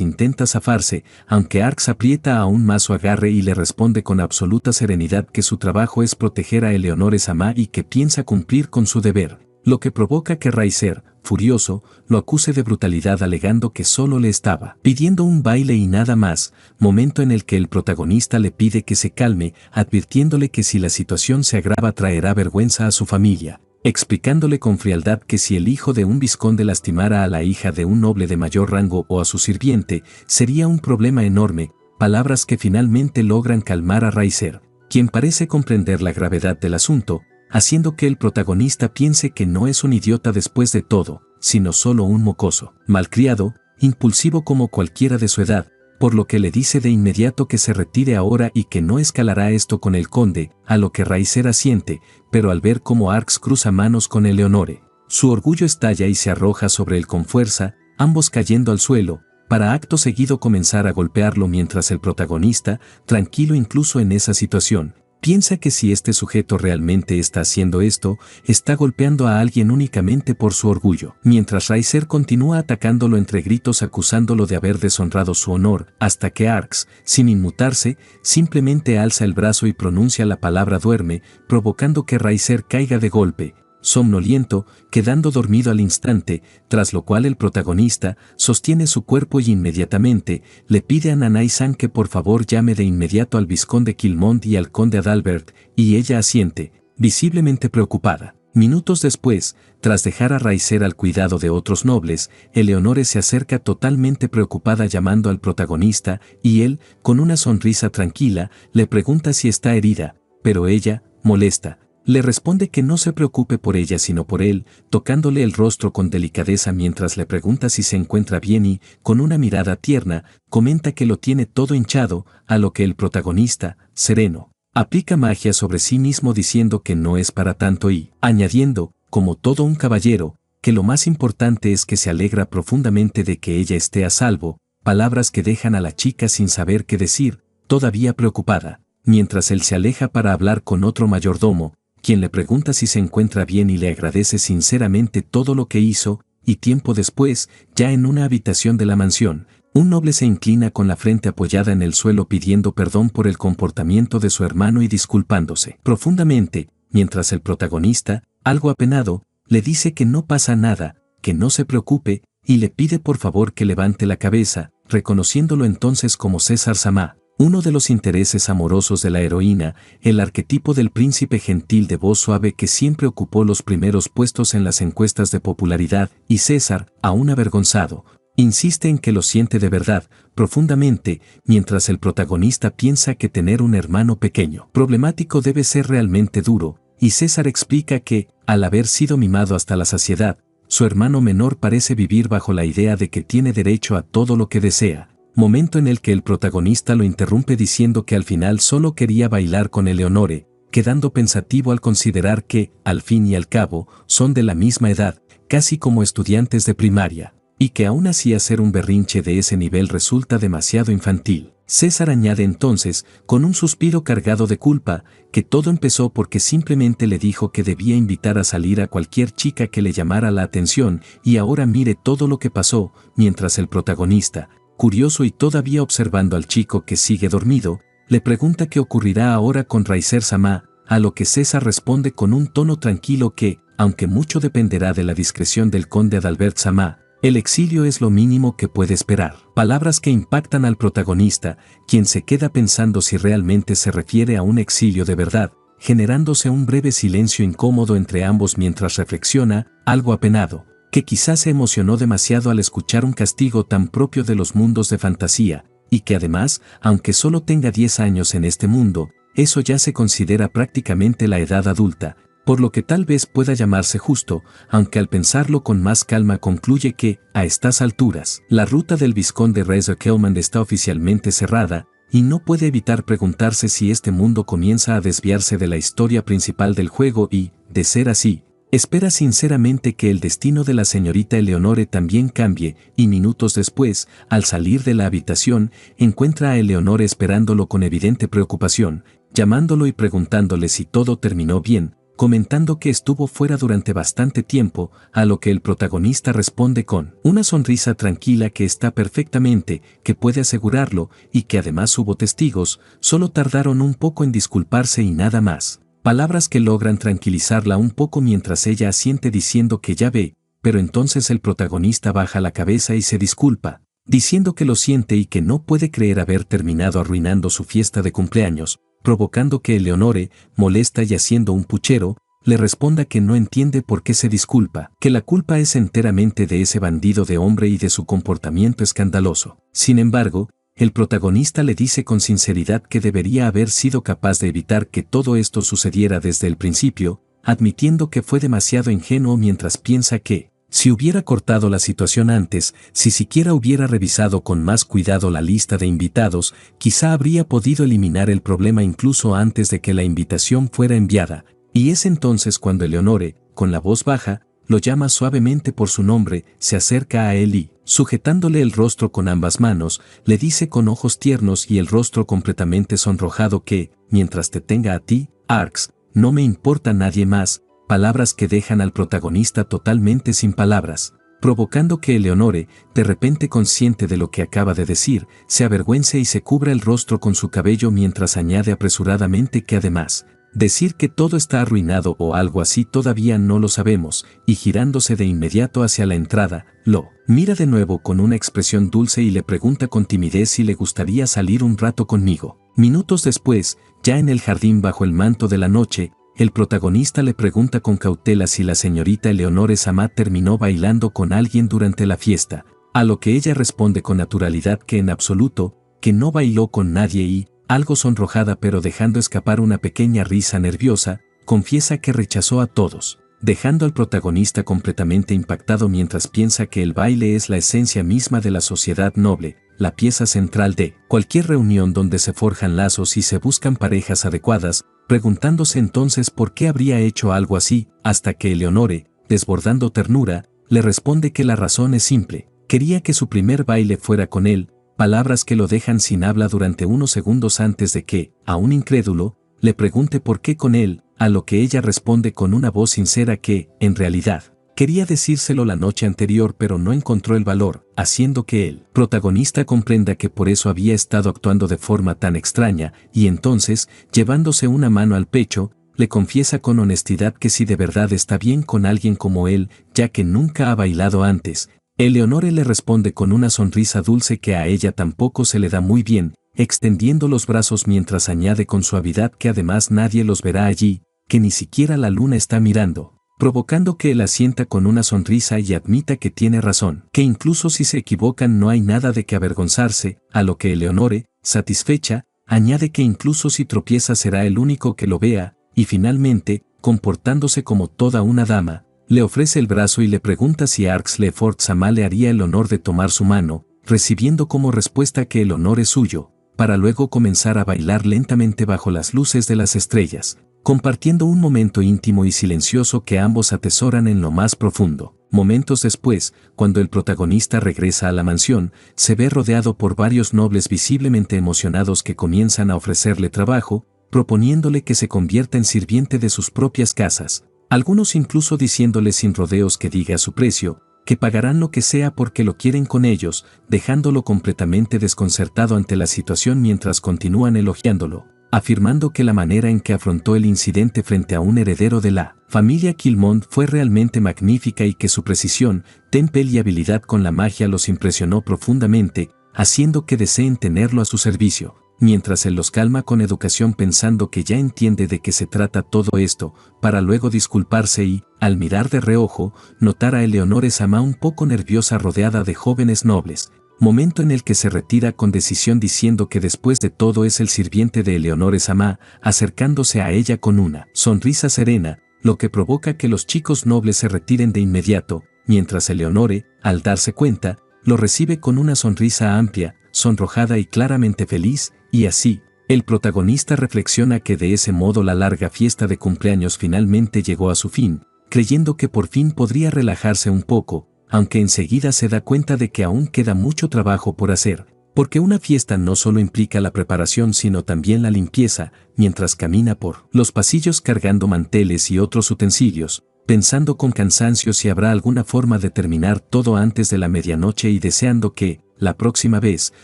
intenta zafarse, aunque Arx aprieta aún más su agarre y le responde con absoluta serenidad que su trabajo es proteger a Eleonore Sama y que piensa cumplir con su deber, lo que provoca que Riser, furioso, lo acuse de brutalidad alegando que solo le estaba pidiendo un baile y nada más, momento en el que el protagonista le pide que se calme, advirtiéndole que si la situación se agrava traerá vergüenza a su familia, explicándole con frialdad que si el hijo de un vizconde lastimara a la hija de un noble de mayor rango o a su sirviente, sería un problema enorme, palabras que finalmente logran calmar a Riser, quien parece comprender la gravedad del asunto, haciendo que el protagonista piense que no es un idiota después de todo, sino solo un mocoso, malcriado, impulsivo como cualquiera de su edad, por lo que le dice de inmediato que se retire ahora y que no escalará esto con el conde, a lo que Riser asiente, pero al ver cómo Arx cruza manos con Eleonore, su orgullo estalla y se arroja sobre él con fuerza, ambos cayendo al suelo, para acto seguido comenzar a golpearlo mientras el protagonista, tranquilo incluso en esa situación, piensa que si este sujeto realmente está haciendo esto, está golpeando a alguien únicamente por su orgullo. Mientras Riser continúa atacándolo entre gritos acusándolo de haber deshonrado su honor, hasta que Arx, sin inmutarse, simplemente alza el brazo y pronuncia la palabra duerme, provocando que Riser caiga de golpe, somnoliento, quedando dormido al instante, tras lo cual el protagonista sostiene su cuerpo y inmediatamente le pide a Nanai-san que por favor llame de inmediato al vizconde Kilmont y al conde Adalbert, y ella asiente, visiblemente preocupada. Minutos después, tras dejar a Riser al cuidado de otros nobles, Eleonore se acerca totalmente preocupada llamando al protagonista, y él, con una sonrisa tranquila, le pregunta si está herida, pero ella, molesta, le responde que no se preocupe por ella sino por él, tocándole el rostro con delicadeza mientras le pregunta si se encuentra bien y, con una mirada tierna, comenta que lo tiene todo hinchado, a lo que el protagonista, sereno, aplica magia sobre sí mismo diciendo que no es para tanto y, añadiendo, como todo un caballero, que lo más importante es que se alegra profundamente de que ella esté a salvo, palabras que dejan a la chica sin saber qué decir, todavía preocupada, mientras él se aleja para hablar con otro mayordomo, quien le pregunta si se encuentra bien y le agradece sinceramente todo lo que hizo, y tiempo después, ya en una habitación de la mansión, un noble se inclina con la frente apoyada en el suelo pidiendo perdón por el comportamiento de su hermano y disculpándose profundamente, mientras el protagonista, algo apenado, le dice que no pasa nada, que no se preocupe, y le pide por favor que levante la cabeza, reconociéndolo entonces como César Sama. Uno de los intereses amorosos de la heroína, el arquetipo del príncipe gentil de voz suave que siempre ocupó los primeros puestos en las encuestas de popularidad, y César, aún avergonzado, insiste en que lo siente de verdad, profundamente, mientras el protagonista piensa que tener un hermano pequeño problemático debe ser realmente duro, y César explica que, al haber sido mimado hasta la saciedad, su hermano menor parece vivir bajo la idea de que tiene derecho a todo lo que desea. Momento en el que el protagonista lo interrumpe diciendo que al final solo quería bailar con Eleonore, quedando pensativo al considerar que, al fin y al cabo, son de la misma edad, casi como estudiantes de primaria, y que aún así hacer un berrinche de ese nivel resulta demasiado infantil. César añade entonces, con un suspiro cargado de culpa, que todo empezó porque simplemente le dijo que debía invitar a salir a cualquier chica que le llamara la atención, y ahora mire todo lo que pasó, mientras el protagonista, curioso y todavía observando al chico que sigue dormido, le pregunta qué ocurrirá ahora con Riser Sama, a lo que César responde con un tono tranquilo que, aunque mucho dependerá de la discreción del conde Adalbert Sama, el exilio es lo mínimo que puede esperar. Palabras que impactan al protagonista, quien se queda pensando si realmente se refiere a un exilio de verdad, generándose un breve silencio incómodo entre ambos mientras reflexiona, algo apenado, que quizás se emocionó demasiado al escuchar un castigo tan propio de los mundos de fantasía, y que además, aunque solo tenga 10 años en este mundo, eso ya se considera prácticamente la edad adulta, por lo que tal vez pueda llamarse justo, aunque al pensarlo con más calma concluye que, a estas alturas, la ruta del vizconde Razor Kelman está oficialmente cerrada, y no puede evitar preguntarse si este mundo comienza a desviarse de la historia principal del juego y, de ser así, espera sinceramente que el destino de la señorita Eleonore también cambie, y minutos después, al salir de la habitación, encuentra a Eleonore esperándolo con evidente preocupación, llamándolo y preguntándole si todo terminó bien, comentando que estuvo fuera durante bastante tiempo, a lo que el protagonista responde con una sonrisa tranquila que está perfectamente, que puede asegurarlo, y que además hubo testigos, solo tardaron un poco en disculparse y nada más. Palabras que logran tranquilizarla un poco mientras ella asiente diciendo que ya ve, pero entonces el protagonista baja la cabeza y se disculpa, diciendo que lo siente y que no puede creer haber terminado arruinando su fiesta de cumpleaños, provocando que Eleonore, molesta y haciendo un puchero, le responda que no entiende por qué se disculpa, que la culpa es enteramente de ese bandido de hombre y de su comportamiento escandaloso. Sin embargo, el protagonista le dice con sinceridad que debería haber sido capaz de evitar que todo esto sucediera desde el principio, admitiendo que fue demasiado ingenuo mientras piensa que, si hubiera cortado la situación antes, si siquiera hubiera revisado con más cuidado la lista de invitados, quizá habría podido eliminar el problema incluso antes de que la invitación fuera enviada, y es entonces cuando Eleonore, con la voz baja, lo llama suavemente por su nombre, se acerca a él y, sujetándole el rostro con ambas manos, le dice con ojos tiernos y el rostro completamente sonrojado que, mientras te tenga a ti, Arx, no me importa nadie más, palabras que dejan al protagonista totalmente sin palabras, provocando que Eleonore, de repente consciente de lo que acaba de decir, se avergüence y se cubra el rostro con su cabello mientras añade apresuradamente que además, decir que todo está arruinado o algo así todavía no lo sabemos, y girándose de inmediato hacia la entrada, lo mira de nuevo con una expresión dulce y le pregunta con timidez si le gustaría salir un rato conmigo. Minutos después, ya en el jardín bajo el manto de la noche, el protagonista le pregunta con cautela si la señorita Eleonore Samá terminó bailando con alguien durante la fiesta, a lo que ella responde con naturalidad que en absoluto, que no bailó con nadie y, algo sonrojada pero dejando escapar una pequeña risa nerviosa, confiesa que rechazó a todos, dejando al protagonista completamente impactado mientras piensa que el baile es la esencia misma de la sociedad noble, la pieza central de cualquier reunión donde se forjan lazos y se buscan parejas adecuadas, preguntándose entonces por qué habría hecho algo así, hasta que Eleonore, desbordando ternura, le responde que la razón es simple, quería que su primer baile fuera con él, palabras que lo dejan sin habla durante unos segundos antes de que, aún incrédulo, le pregunte por qué con él, a lo que ella responde con una voz sincera que, en realidad, quería decírselo la noche anterior pero no encontró el valor, haciendo que el protagonista comprenda que por eso había estado actuando de forma tan extraña, y entonces, llevándose una mano al pecho, le confiesa con honestidad que si de verdad está bien con alguien como él, ya que nunca ha bailado antes. Eleonore le responde con una sonrisa dulce que a ella tampoco se le da muy bien, extendiendo los brazos mientras añade con suavidad que además nadie los verá allí, que ni siquiera la luna está mirando, provocando que él asienta con una sonrisa y admita que tiene razón, que incluso si se equivocan no hay nada de que avergonzarse, a lo que Eleonore, satisfecha, añade que incluso si tropieza será el único que lo vea, y finalmente, comportándose como toda una dama, le ofrece el brazo y le pregunta si Arx Lefort Samá le haría el honor de tomar su mano, recibiendo como respuesta que el honor es suyo, para luego comenzar a bailar lentamente bajo las luces de las estrellas, compartiendo un momento íntimo y silencioso que ambos atesoran en lo más profundo. Momentos después, cuando el protagonista regresa a la mansión, se ve rodeado por varios nobles visiblemente emocionados que comienzan a ofrecerle trabajo, proponiéndole que se convierta en sirviente de sus propias casas, algunos incluso diciéndole sin rodeos que diga su precio, que pagarán lo que sea porque lo quieren con ellos, dejándolo completamente desconcertado ante la situación mientras continúan elogiándolo, afirmando que la manera en que afrontó el incidente frente a un heredero de la familia Kilmont fue realmente magnífica y que su precisión, temple y habilidad con la magia los impresionó profundamente, haciendo que deseen tenerlo a su servicio. Mientras él los calma con educación pensando que ya entiende de qué se trata todo esto, para luego disculparse y, al mirar de reojo, notar a Eleonore Samá un poco nerviosa rodeada de jóvenes nobles, momento en el que se retira con decisión diciendo que después de todo es el sirviente de Eleonore Samá, acercándose a ella con una sonrisa serena, lo que provoca que los chicos nobles se retiren de inmediato, mientras Eleonore, al darse cuenta, lo recibe con una sonrisa amplia, sonrojada y claramente feliz, y así, el protagonista reflexiona que de ese modo la larga fiesta de cumpleaños finalmente llegó a su fin, creyendo que por fin podría relajarse un poco, aunque enseguida se da cuenta de que aún queda mucho trabajo por hacer, porque una fiesta no solo implica la preparación sino también la limpieza, mientras camina por los pasillos cargando manteles y otros utensilios, pensando con cansancio si habrá alguna forma de terminar todo antes de la medianoche y deseando que, la próxima vez,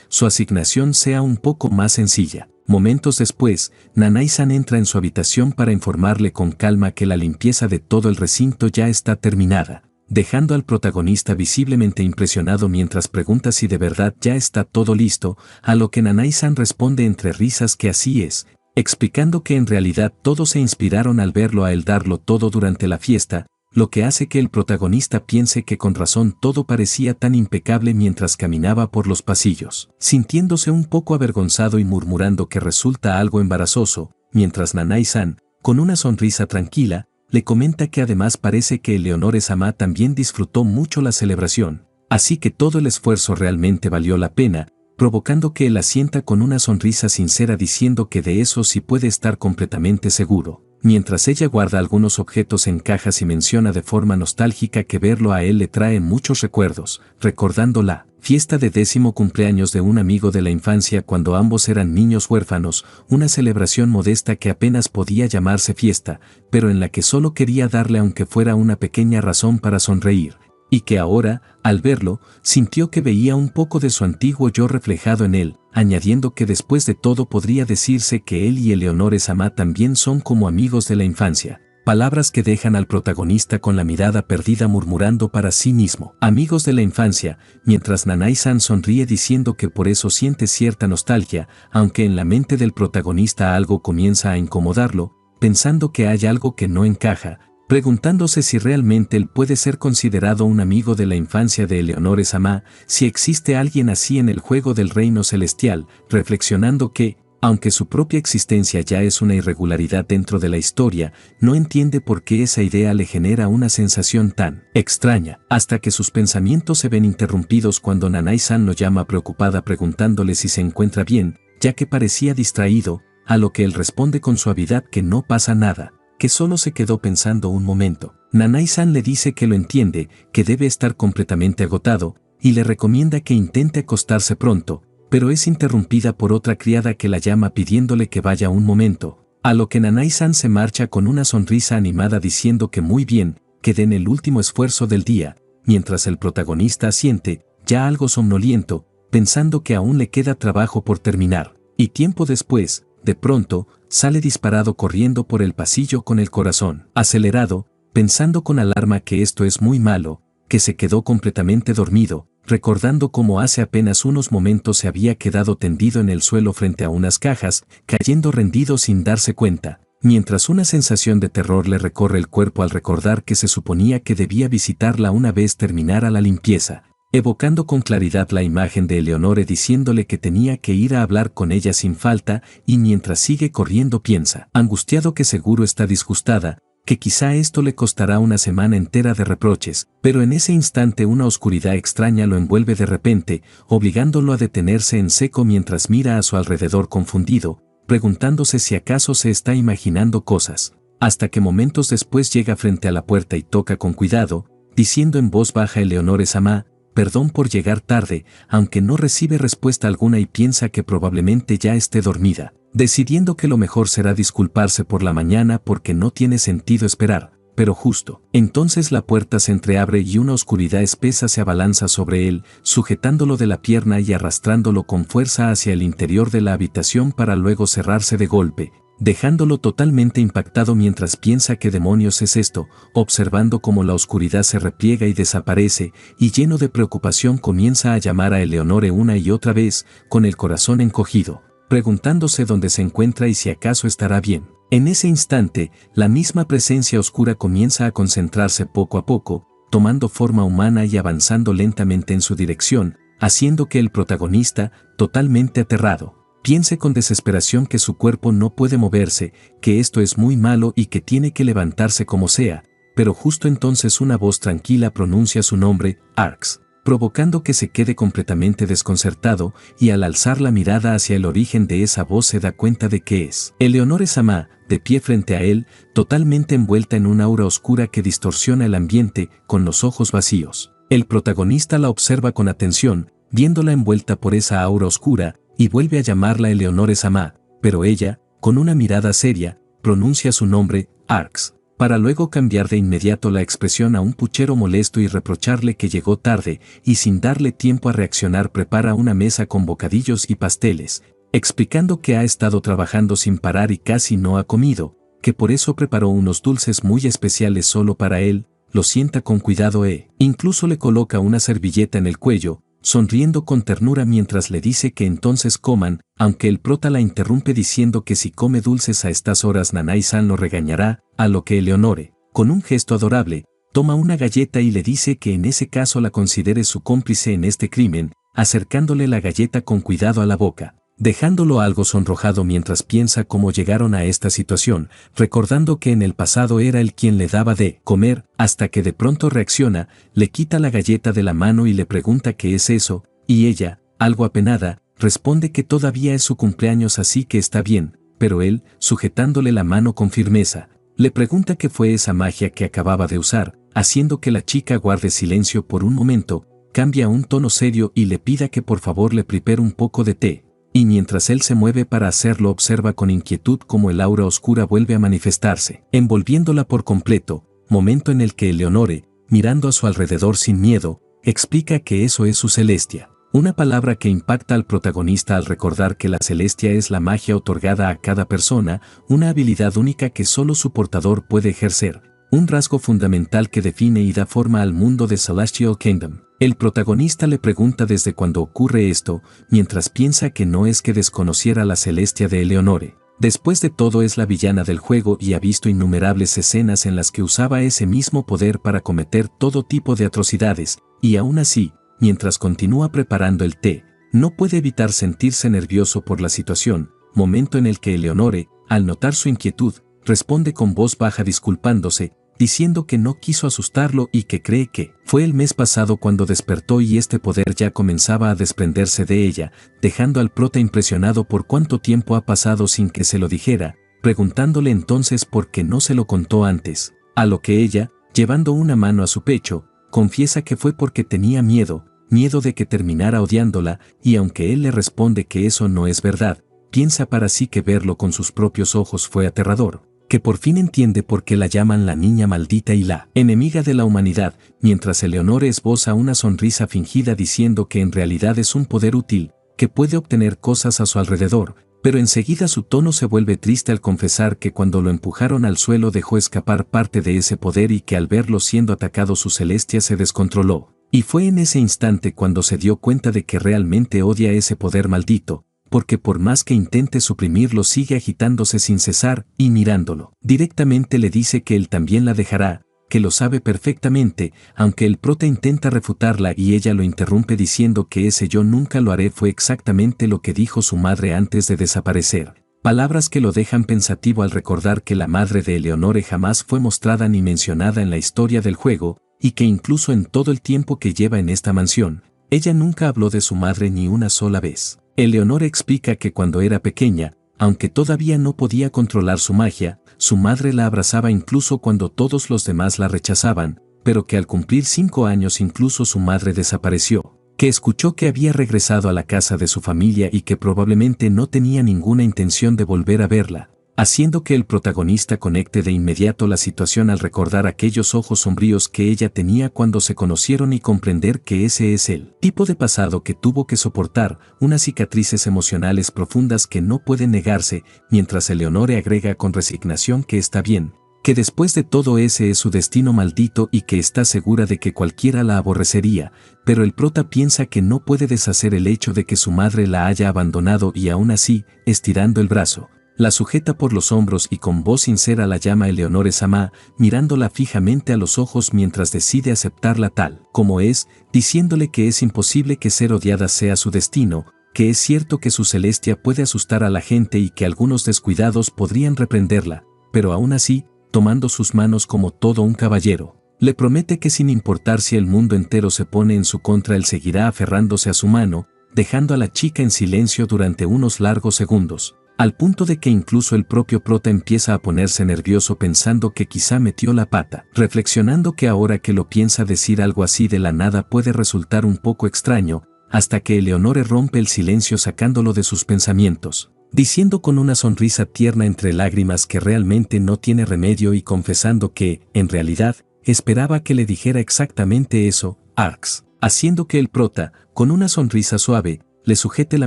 su asignación sea un poco más sencilla. Momentos después, Nanai-san entra en su habitación para informarle con calma que la limpieza de todo el recinto ya está terminada, dejando al protagonista visiblemente impresionado mientras pregunta si de verdad ya está todo listo, a lo que Nanai-san responde entre risas que así es, explicando que en realidad todos se inspiraron al verlo a él darlo todo durante la fiesta, lo que hace que el protagonista piense que con razón todo parecía tan impecable mientras caminaba por los pasillos, sintiéndose un poco avergonzado y murmurando que resulta algo embarazoso, mientras Nanai-san, con una sonrisa tranquila, le comenta que además parece que Eleonore-sama también disfrutó mucho la celebración, así que todo el esfuerzo realmente valió la pena, provocando que él asienta con una sonrisa sincera diciendo que de eso sí puede estar completamente seguro, mientras ella guarda algunos objetos en cajas y menciona de forma nostálgica que verlo a él le trae muchos recuerdos, recordando la fiesta de 10º cumpleaños de un amigo de la infancia cuando ambos eran niños huérfanos, una celebración modesta que apenas podía llamarse fiesta, pero en la que solo quería darle aunque fuera una pequeña razón para sonreír, y que ahora, al verlo, sintió que veía un poco de su antiguo yo reflejado en él, añadiendo que después de todo podría decirse que él y Eleonore-sama también son como amigos de la infancia. Palabras que dejan al protagonista con la mirada perdida murmurando para sí mismo, amigos de la infancia, mientras Nanai-san sonríe diciendo que por eso siente cierta nostalgia, aunque en la mente del protagonista algo comienza a incomodarlo, pensando que hay algo que no encaja, preguntándose si realmente él puede ser considerado un amigo de la infancia de Eleonore-sama, si existe alguien así en el juego del reino celestial, reflexionando que, aunque su propia existencia ya es una irregularidad dentro de la historia, no entiende por qué esa idea le genera una sensación tan extraña, hasta que sus pensamientos se ven interrumpidos cuando Nanai-san lo llama preocupada preguntándole si se encuentra bien, ya que parecía distraído, a lo que él responde con suavidad que no pasa nada, que solo se quedó pensando un momento. Nanai-san le dice que lo entiende, que debe estar completamente agotado, y le recomienda que intente acostarse pronto, pero es interrumpida por otra criada que la llama pidiéndole que vaya un momento, a lo que Nanai-san se marcha con una sonrisa animada diciendo que muy bien, que den el último esfuerzo del día, mientras el protagonista asiente, ya algo somnoliento, pensando que aún le queda trabajo por terminar, y tiempo después, de pronto, sale disparado corriendo por el pasillo con el corazón acelerado, pensando con alarma que esto es muy malo, que se quedó completamente dormido, recordando cómo hace apenas unos momentos se había quedado tendido en el suelo frente a unas cajas, cayendo rendido sin darse cuenta, mientras una sensación de terror le recorre el cuerpo al recordar que se suponía que debía visitarla una vez terminara la limpieza, evocando con claridad la imagen de Eleonore diciéndole que tenía que ir a hablar con ella sin falta, y mientras sigue corriendo piensa, angustiado que seguro está disgustada, que quizá esto le costará una semana entera de reproches, pero en ese instante una oscuridad extraña lo envuelve de repente, obligándolo a detenerse en seco mientras mira a su alrededor confundido, preguntándose si acaso se está imaginando cosas, hasta que momentos después llega frente a la puerta y toca con cuidado, diciendo en voz baja Eleonore-sama, perdón por llegar tarde, aunque no recibe respuesta alguna y piensa que probablemente ya esté dormida, decidiendo que lo mejor será disculparse por la mañana porque no tiene sentido esperar, pero justo, entonces la puerta se entreabre y una oscuridad espesa se abalanza sobre él, sujetándolo de la pierna y arrastrándolo con fuerza hacia el interior de la habitación para luego cerrarse de golpe, dejándolo totalmente impactado mientras piensa qué demonios es esto, observando cómo la oscuridad se repliega y desaparece, y lleno de preocupación comienza a llamar a Eleonore una y otra vez, con el corazón encogido, preguntándose dónde se encuentra y si acaso estará bien. En ese instante, la misma presencia oscura comienza a concentrarse poco a poco, tomando forma humana y avanzando lentamente en su dirección, haciendo que el protagonista, totalmente aterrado, Piense con desesperación que su cuerpo no puede moverse, que esto es muy malo y que tiene que levantarse como sea, pero justo entonces una voz tranquila pronuncia su nombre, Arx, provocando que se quede completamente desconcertado, y al alzar la mirada hacia el origen de esa voz se da cuenta de que es Eleonore Samá, de pie frente a él, totalmente envuelta en una aura oscura que distorsiona el ambiente, con los ojos vacíos. El protagonista la observa con atención, viéndola envuelta por esa aura oscura, y vuelve a llamarla Eleonore Samá, pero ella, con una mirada seria, pronuncia su nombre, Arx, para luego cambiar de inmediato la expresión a un puchero molesto y reprocharle que llegó tarde, y sin darle tiempo a reaccionar prepara una mesa con bocadillos y pasteles, explicando que ha estado trabajando sin parar y casi no ha comido, que por eso preparó unos dulces muy especiales solo para él, lo sienta con cuidado e incluso le coloca una servilleta en el cuello, sonriendo con ternura mientras le dice que entonces coman, aunque el prota la interrumpe diciendo que si come dulces a estas horas Nanai-san lo regañará, a lo que Eleonore, con un gesto adorable, toma una galleta y le dice que en ese caso la considere su cómplice en este crimen, acercándole la galleta con cuidado a la boca, dejándolo algo sonrojado mientras piensa cómo llegaron a esta situación, recordando que en el pasado era él quien le daba de comer, hasta que de pronto reacciona, le quita la galleta de la mano y le pregunta qué es eso, y ella, algo apenada, responde que todavía es su cumpleaños así que está bien, pero él, sujetándole la mano con firmeza, le pregunta qué fue esa magia que acababa de usar, haciendo que la chica guarde silencio por un momento, cambia a un tono serio y le pida que por favor le prepare un poco de té. Y mientras él se mueve para hacerlo observa con inquietud cómo el aura oscura vuelve a manifestarse, envolviéndola por completo, momento en el que Eleonore, mirando a su alrededor sin miedo, explica que eso es su celestia. Una palabra que impacta al protagonista al recordar que la celestia es la magia otorgada a cada persona, una habilidad única que solo su portador puede ejercer, un rasgo fundamental que define y da forma al mundo de Celestial Kingdom. El protagonista le pregunta desde cuándo ocurre esto, mientras piensa que no es que desconociera la celestia de Eleonore. Después de todo es la villana del juego y ha visto innumerables escenas en las que usaba ese mismo poder para cometer todo tipo de atrocidades, y aún así, mientras continúa preparando el té, no puede evitar sentirse nervioso por la situación, momento en el que Eleonore, al notar su inquietud, responde con voz baja disculpándose, diciendo que no quiso asustarlo y que cree que fue el mes pasado cuando despertó y este poder ya comenzaba a desprenderse de ella, dejando al prota impresionado por cuánto tiempo ha pasado sin que se lo dijera, preguntándole entonces por qué no se lo contó antes, a lo que ella, llevando una mano a su pecho, confiesa que fue porque tenía miedo de que terminara odiándola, y aunque él le responde que eso no es verdad, piensa para sí que verlo con sus propios ojos fue aterrador, que por fin entiende por qué la llaman la niña maldita y la enemiga de la humanidad, mientras Eleonore esboza una sonrisa fingida diciendo que en realidad es un poder útil, que puede obtener cosas a su alrededor, pero enseguida su tono se vuelve triste al confesar que cuando lo empujaron al suelo dejó escapar parte de ese poder y que al verlo siendo atacado su celestia se descontroló, y fue en ese instante cuando se dio cuenta de que realmente odia ese poder maldito, porque por más que intente suprimirlo sigue agitándose sin cesar, y mirándolo, directamente le dice que él también la dejará, que lo sabe perfectamente, aunque el prota intenta refutarla y ella lo interrumpe diciendo que ese yo nunca lo haré fue exactamente lo que dijo su madre antes de desaparecer. Palabras que lo dejan pensativo al recordar que la madre de Eleonore jamás fue mostrada ni mencionada en la historia del juego, y que incluso en todo el tiempo que lleva en esta mansión, ella nunca habló de su madre ni una sola vez. Eleonore explica que cuando era pequeña, aunque todavía no podía controlar su magia, su madre la abrazaba incluso cuando todos los demás la rechazaban, pero que al cumplir 5 años incluso su madre desapareció, que escuchó que había regresado a la casa de su familia y que probablemente no tenía ninguna intención de volver a verla, haciendo que el protagonista conecte de inmediato la situación al recordar aquellos ojos sombríos que ella tenía cuando se conocieron y comprender que ese es el tipo de pasado que tuvo que soportar, unas cicatrices emocionales profundas que no pueden negarse, mientras Eleonore agrega con resignación que está bien, que después de todo ese es su destino maldito y que está segura de que cualquiera la aborrecería, pero el prota piensa que no puede deshacer el hecho de que su madre la haya abandonado y aún así, estirando el brazo, la sujeta por los hombros y con voz sincera la llama Eleonore Samá, mirándola fijamente a los ojos mientras decide aceptarla tal como es, diciéndole que es imposible que ser odiada sea su destino, que es cierto que su Celestia puede asustar a la gente y que algunos descuidados podrían reprenderla, pero aún así, tomando sus manos como todo un caballero, le promete que sin importar si el mundo entero se pone en su contra, él seguirá aferrándose a su mano, dejando a la chica en silencio durante unos largos segundos, al punto de que incluso el propio prota empieza a ponerse nervioso pensando que quizá metió la pata, reflexionando que ahora que lo piensa decir algo así de la nada puede resultar un poco extraño, hasta que Eleonore rompe el silencio sacándolo de sus pensamientos, diciendo con una sonrisa tierna entre lágrimas que realmente no tiene remedio y confesando que, en realidad, esperaba que le dijera exactamente eso, Arx, haciendo que el prota, con una sonrisa suave, le sujete la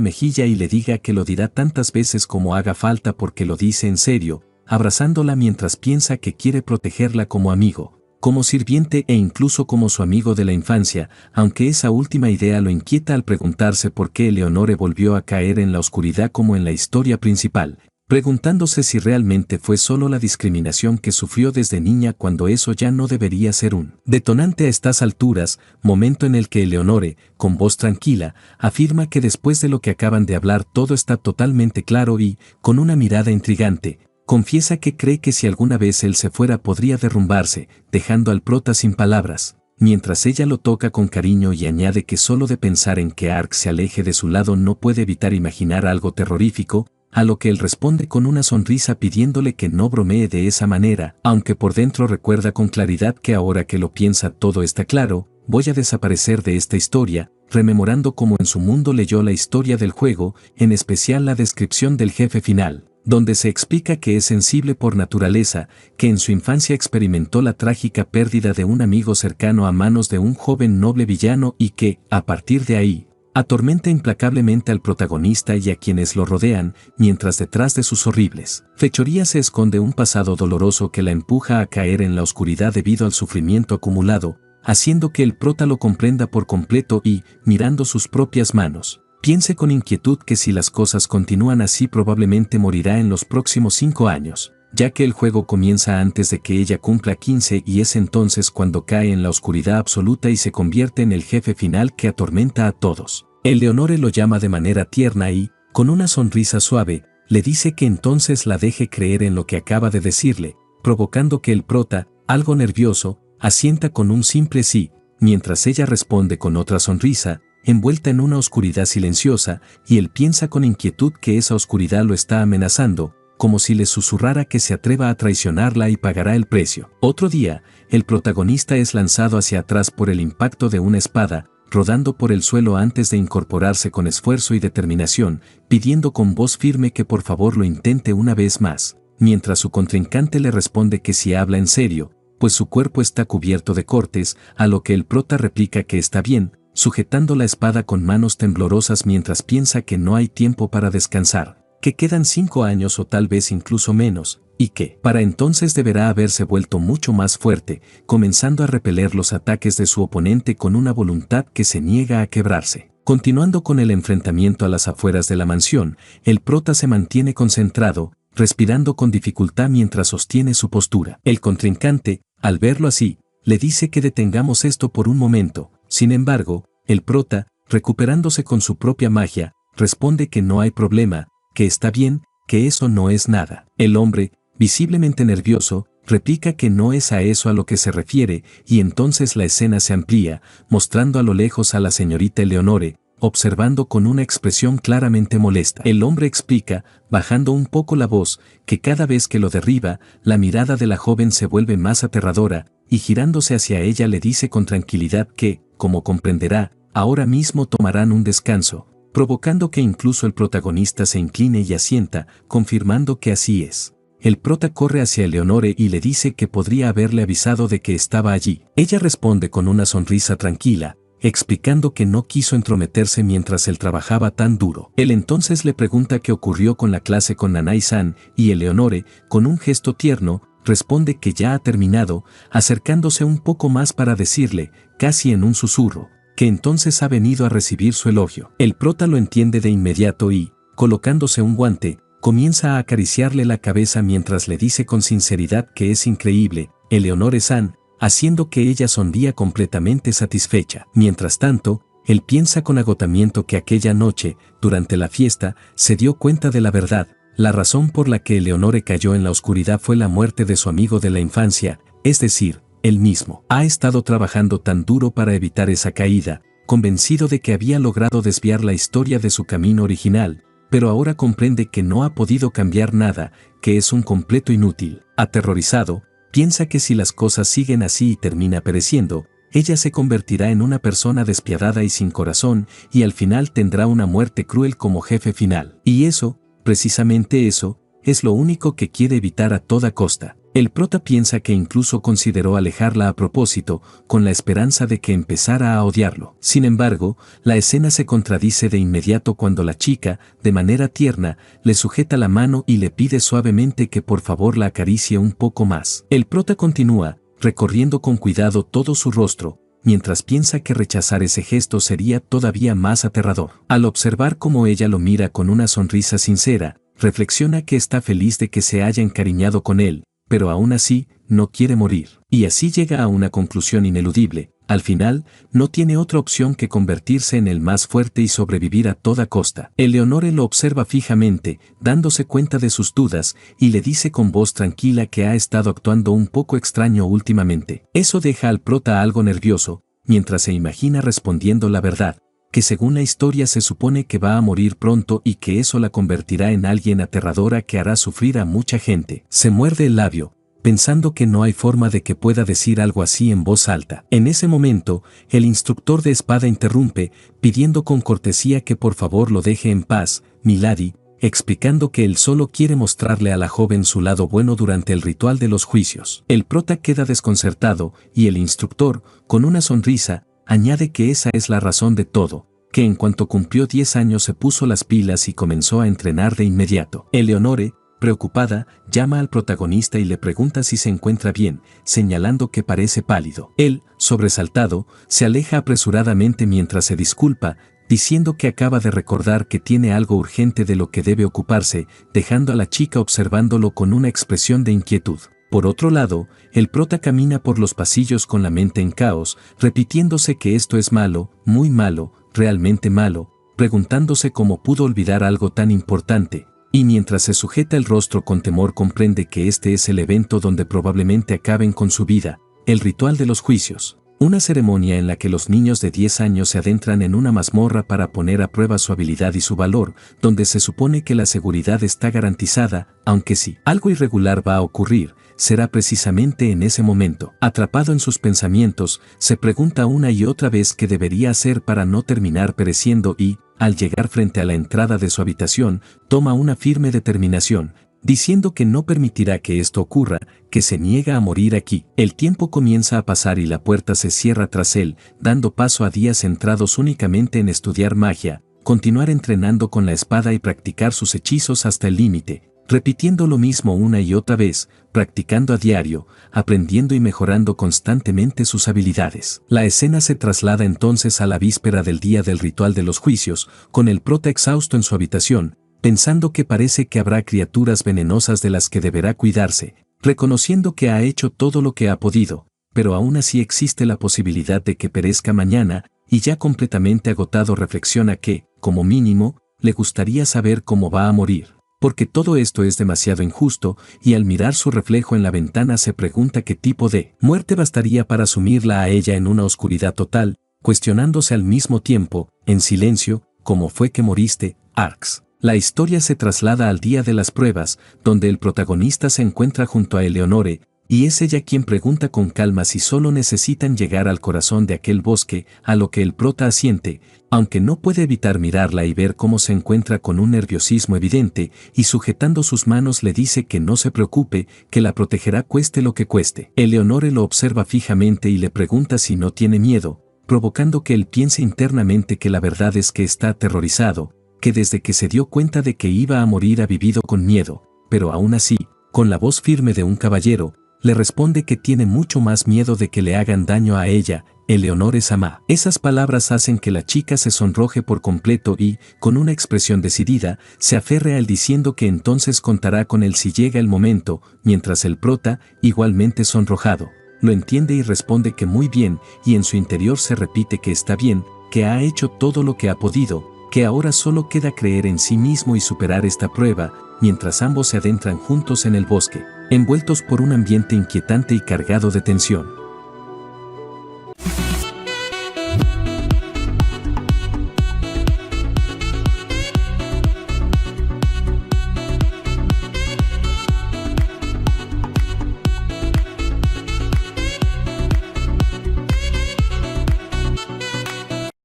mejilla y le diga que lo dirá tantas veces como haga falta porque lo dice en serio, abrazándola mientras piensa que quiere protegerla como amigo, como sirviente e incluso como su amigo de la infancia, aunque esa última idea lo inquieta al preguntarse por qué Eleonore volvió a caer en la oscuridad como en la historia principal, preguntándose si realmente fue solo la discriminación que sufrió desde niña cuando eso ya no debería ser un detonante a estas alturas, momento en el que Eleonore, con voz tranquila, afirma que después de lo que acaban de hablar todo está totalmente claro y, con una mirada intrigante, confiesa que cree que si alguna vez él se fuera podría derrumbarse, dejando al prota sin palabras, mientras ella lo toca con cariño y añade que solo de pensar en que Arx se aleje de su lado no puede evitar imaginar algo terrorífico, a lo que él responde con una sonrisa pidiéndole que no bromee de esa manera, aunque por dentro recuerda con claridad que ahora que lo piensa todo está claro, voy a desaparecer de esta historia, rememorando cómo en su mundo leyó la historia del juego, en especial la descripción del jefe final, donde se explica que es sensible por naturaleza, que en su infancia experimentó la trágica pérdida de un amigo cercano a manos de un joven noble villano y que, a partir de ahí, atormenta implacablemente al protagonista y a quienes lo rodean, mientras detrás de sus horribles fechorías se esconde un pasado doloroso que la empuja a caer en la oscuridad debido al sufrimiento acumulado, haciendo que el prota lo comprenda por completo y, mirando sus propias manos, piense con inquietud que si las cosas continúan así probablemente morirá en los próximos 5 años, ya que el juego comienza antes de que ella cumpla 15 y es entonces cuando cae en la oscuridad absoluta y se convierte en el jefe final que atormenta a todos. Eleonore lo llama de manera tierna y, con una sonrisa suave, le dice que entonces la deje creer en lo que acaba de decirle, provocando que el prota, algo nervioso, asienta con un simple sí, mientras ella responde con otra sonrisa, envuelta en una oscuridad silenciosa, y él piensa con inquietud que esa oscuridad lo está amenazando, como si le susurrara que se atreva a traicionarla y pagará el precio. Otro día, el protagonista es lanzado hacia atrás por el impacto de una espada, rodando por el suelo antes de incorporarse con esfuerzo y determinación, pidiendo con voz firme que por favor lo intente una vez más, mientras su contrincante le responde que si habla en serio, pues su cuerpo está cubierto de cortes, a lo que el prota replica que está bien, sujetando la espada con manos temblorosas mientras piensa que no hay tiempo para descansar, que quedan 5 años o tal vez incluso menos, y que, para entonces deberá haberse vuelto mucho más fuerte, comenzando a repeler los ataques de su oponente con una voluntad que se niega a quebrarse. Continuando con el enfrentamiento a las afueras de la mansión, el prota se mantiene concentrado, respirando con dificultad mientras sostiene su postura. El contrincante, al verlo así, le dice que detengamos esto por un momento. Sin embargo, el prota, recuperándose con su propia magia, responde que no hay problema, que está bien, que eso no es nada. El hombre, visiblemente nervioso, replica que no es a eso a lo que se refiere, y entonces la escena se amplía, mostrando a lo lejos a la señorita Eleonore, observando con una expresión claramente molesta. El hombre explica, bajando un poco la voz, que cada vez que lo derriba, la mirada de la joven se vuelve más aterradora, y girándose hacia ella le dice con tranquilidad que, como comprenderá, ahora mismo tomarán un descanso, provocando que incluso el protagonista se incline y asienta, confirmando que así es. El prota corre hacia Eleonore y le dice que podría haberle avisado de que estaba allí. Ella responde con una sonrisa tranquila, explicando que no quiso entrometerse mientras él trabajaba tan duro. Él entonces le pregunta qué ocurrió con la clase con Nanai-san, y Eleonore, con un gesto tierno, responde que ya ha terminado, acercándose un poco más para decirle, casi en un susurro, que entonces ha venido a recibir su elogio. El prota lo entiende de inmediato y, colocándose un guante, comienza a acariciarle la cabeza mientras le dice con sinceridad que es increíble, Eleonore-san, haciendo que ella sonría completamente satisfecha. Mientras tanto, él piensa con agotamiento que aquella noche, durante la fiesta, se dio cuenta de la verdad. La razón por la que Eleonore cayó en la oscuridad fue la muerte de su amigo de la infancia, es decir, él mismo. Ha estado trabajando tan duro para evitar esa caída, convencido de que había logrado desviar la historia de su camino original, pero ahora comprende que no ha podido cambiar nada, que es un completo inútil. Aterrorizado, piensa que si las cosas siguen así y termina pereciendo, ella se convertirá en una persona despiadada y sin corazón, y al final tendrá una muerte cruel como jefe final. Y eso, precisamente eso, es lo único que quiere evitar a toda costa. El prota piensa que incluso consideró alejarla a propósito, con la esperanza de que empezara a odiarlo. Sin embargo, la escena se contradice de inmediato cuando la chica, de manera tierna, le sujeta la mano y le pide suavemente que por favor la acaricie un poco más. El prota continúa, recorriendo con cuidado todo su rostro, mientras piensa que rechazar ese gesto sería todavía más aterrador. Al observar cómo ella lo mira con una sonrisa sincera, reflexiona que está feliz de que se haya encariñado con él, pero aún así, no quiere morir. Y así llega a una conclusión ineludible. Al final, no tiene otra opción que convertirse en el más fuerte y sobrevivir a toda costa. Eleonore lo observa fijamente, dándose cuenta de sus dudas, y le dice con voz tranquila que ha estado actuando un poco extraño últimamente. Eso deja al prota algo nervioso, mientras se imagina respondiendo la verdad, que según la historia se supone que va a morir pronto y que eso la convertirá en alguien aterradora que hará sufrir a mucha gente. Se muerde el labio, pensando que no hay forma de que pueda decir algo así en voz alta. En ese momento, el instructor de espada interrumpe, pidiendo con cortesía que por favor lo deje en paz, milady, explicando que él solo quiere mostrarle a la joven su lado bueno durante el ritual de los juicios. El prota queda desconcertado, y el instructor, con una sonrisa, añade que esa es la razón de todo, que en cuanto cumplió 10 años se puso las pilas y comenzó a entrenar de inmediato. Eleonore, preocupada, llama al protagonista y le pregunta si se encuentra bien, señalando que parece pálido. Él, sobresaltado, se aleja apresuradamente mientras se disculpa, diciendo que acaba de recordar que tiene algo urgente de lo que debe ocuparse, dejando a la chica observándolo con una expresión de inquietud. Por otro lado, el prota camina por los pasillos con la mente en caos, repitiéndose que esto es malo, muy malo, realmente malo, preguntándose cómo pudo olvidar algo tan importante, y mientras se sujeta el rostro con temor comprende que este es el evento donde probablemente acaben con su vida, el ritual de los juicios. Una ceremonia en la que los niños de 10 años se adentran en una mazmorra para poner a prueba su habilidad y su valor, donde se supone que la seguridad está garantizada, aunque si algo irregular va a ocurrir, será precisamente en ese momento. Atrapado en sus pensamientos, se pregunta una y otra vez qué debería hacer para no terminar pereciendo y, al llegar frente a la entrada de su habitación, toma una firme determinación, diciendo que no permitirá que esto ocurra, que se niega a morir aquí. El tiempo comienza a pasar y la puerta se cierra tras él, dando paso a días centrados únicamente en estudiar magia, continuar entrenando con la espada y practicar sus hechizos hasta el límite, repitiendo lo mismo una y otra vez, practicando a diario, aprendiendo y mejorando constantemente sus habilidades. La escena se traslada entonces a la víspera del día del ritual de los juicios, con el prota exhausto en su habitación, pensando que parece que habrá criaturas venenosas de las que deberá cuidarse, reconociendo que ha hecho todo lo que ha podido, pero aún así existe la posibilidad de que perezca mañana, y ya completamente agotado reflexiona que, como mínimo, le gustaría saber cómo va a morir. Porque todo esto es demasiado injusto, y al mirar su reflejo en la ventana se pregunta qué tipo de muerte bastaría para sumirla a ella en una oscuridad total, cuestionándose al mismo tiempo, en silencio, cómo fue que moriste, Arx. La historia se traslada al día de las pruebas, donde el protagonista se encuentra junto a Eleonore, y es ella quien pregunta con calma si solo necesitan llegar al corazón de aquel bosque, a lo que el prota asiente, aunque no puede evitar mirarla y ver cómo se encuentra con un nerviosismo evidente, y sujetando sus manos le dice que no se preocupe, que la protegerá cueste lo que cueste. Eleonore lo observa fijamente y le pregunta si no tiene miedo, provocando que él piense internamente que la verdad es que está aterrorizado, que desde que se dio cuenta de que iba a morir ha vivido con miedo, pero aún así, con la voz firme de un caballero, le responde que tiene mucho más miedo de que le hagan daño a ella, Eleonore Sama. Esas palabras hacen que la chica se sonroje por completo y, con una expresión decidida, se aferre a él diciendo que entonces contará con él si llega el momento, mientras el prota, igualmente sonrojado, lo entiende y responde que muy bien, y en su interior se repite que está bien, que ha hecho todo lo que ha podido, que ahora solo queda creer en sí mismo y superar esta prueba, mientras ambos se adentran juntos en el bosque, envueltos por un ambiente inquietante y cargado de tensión.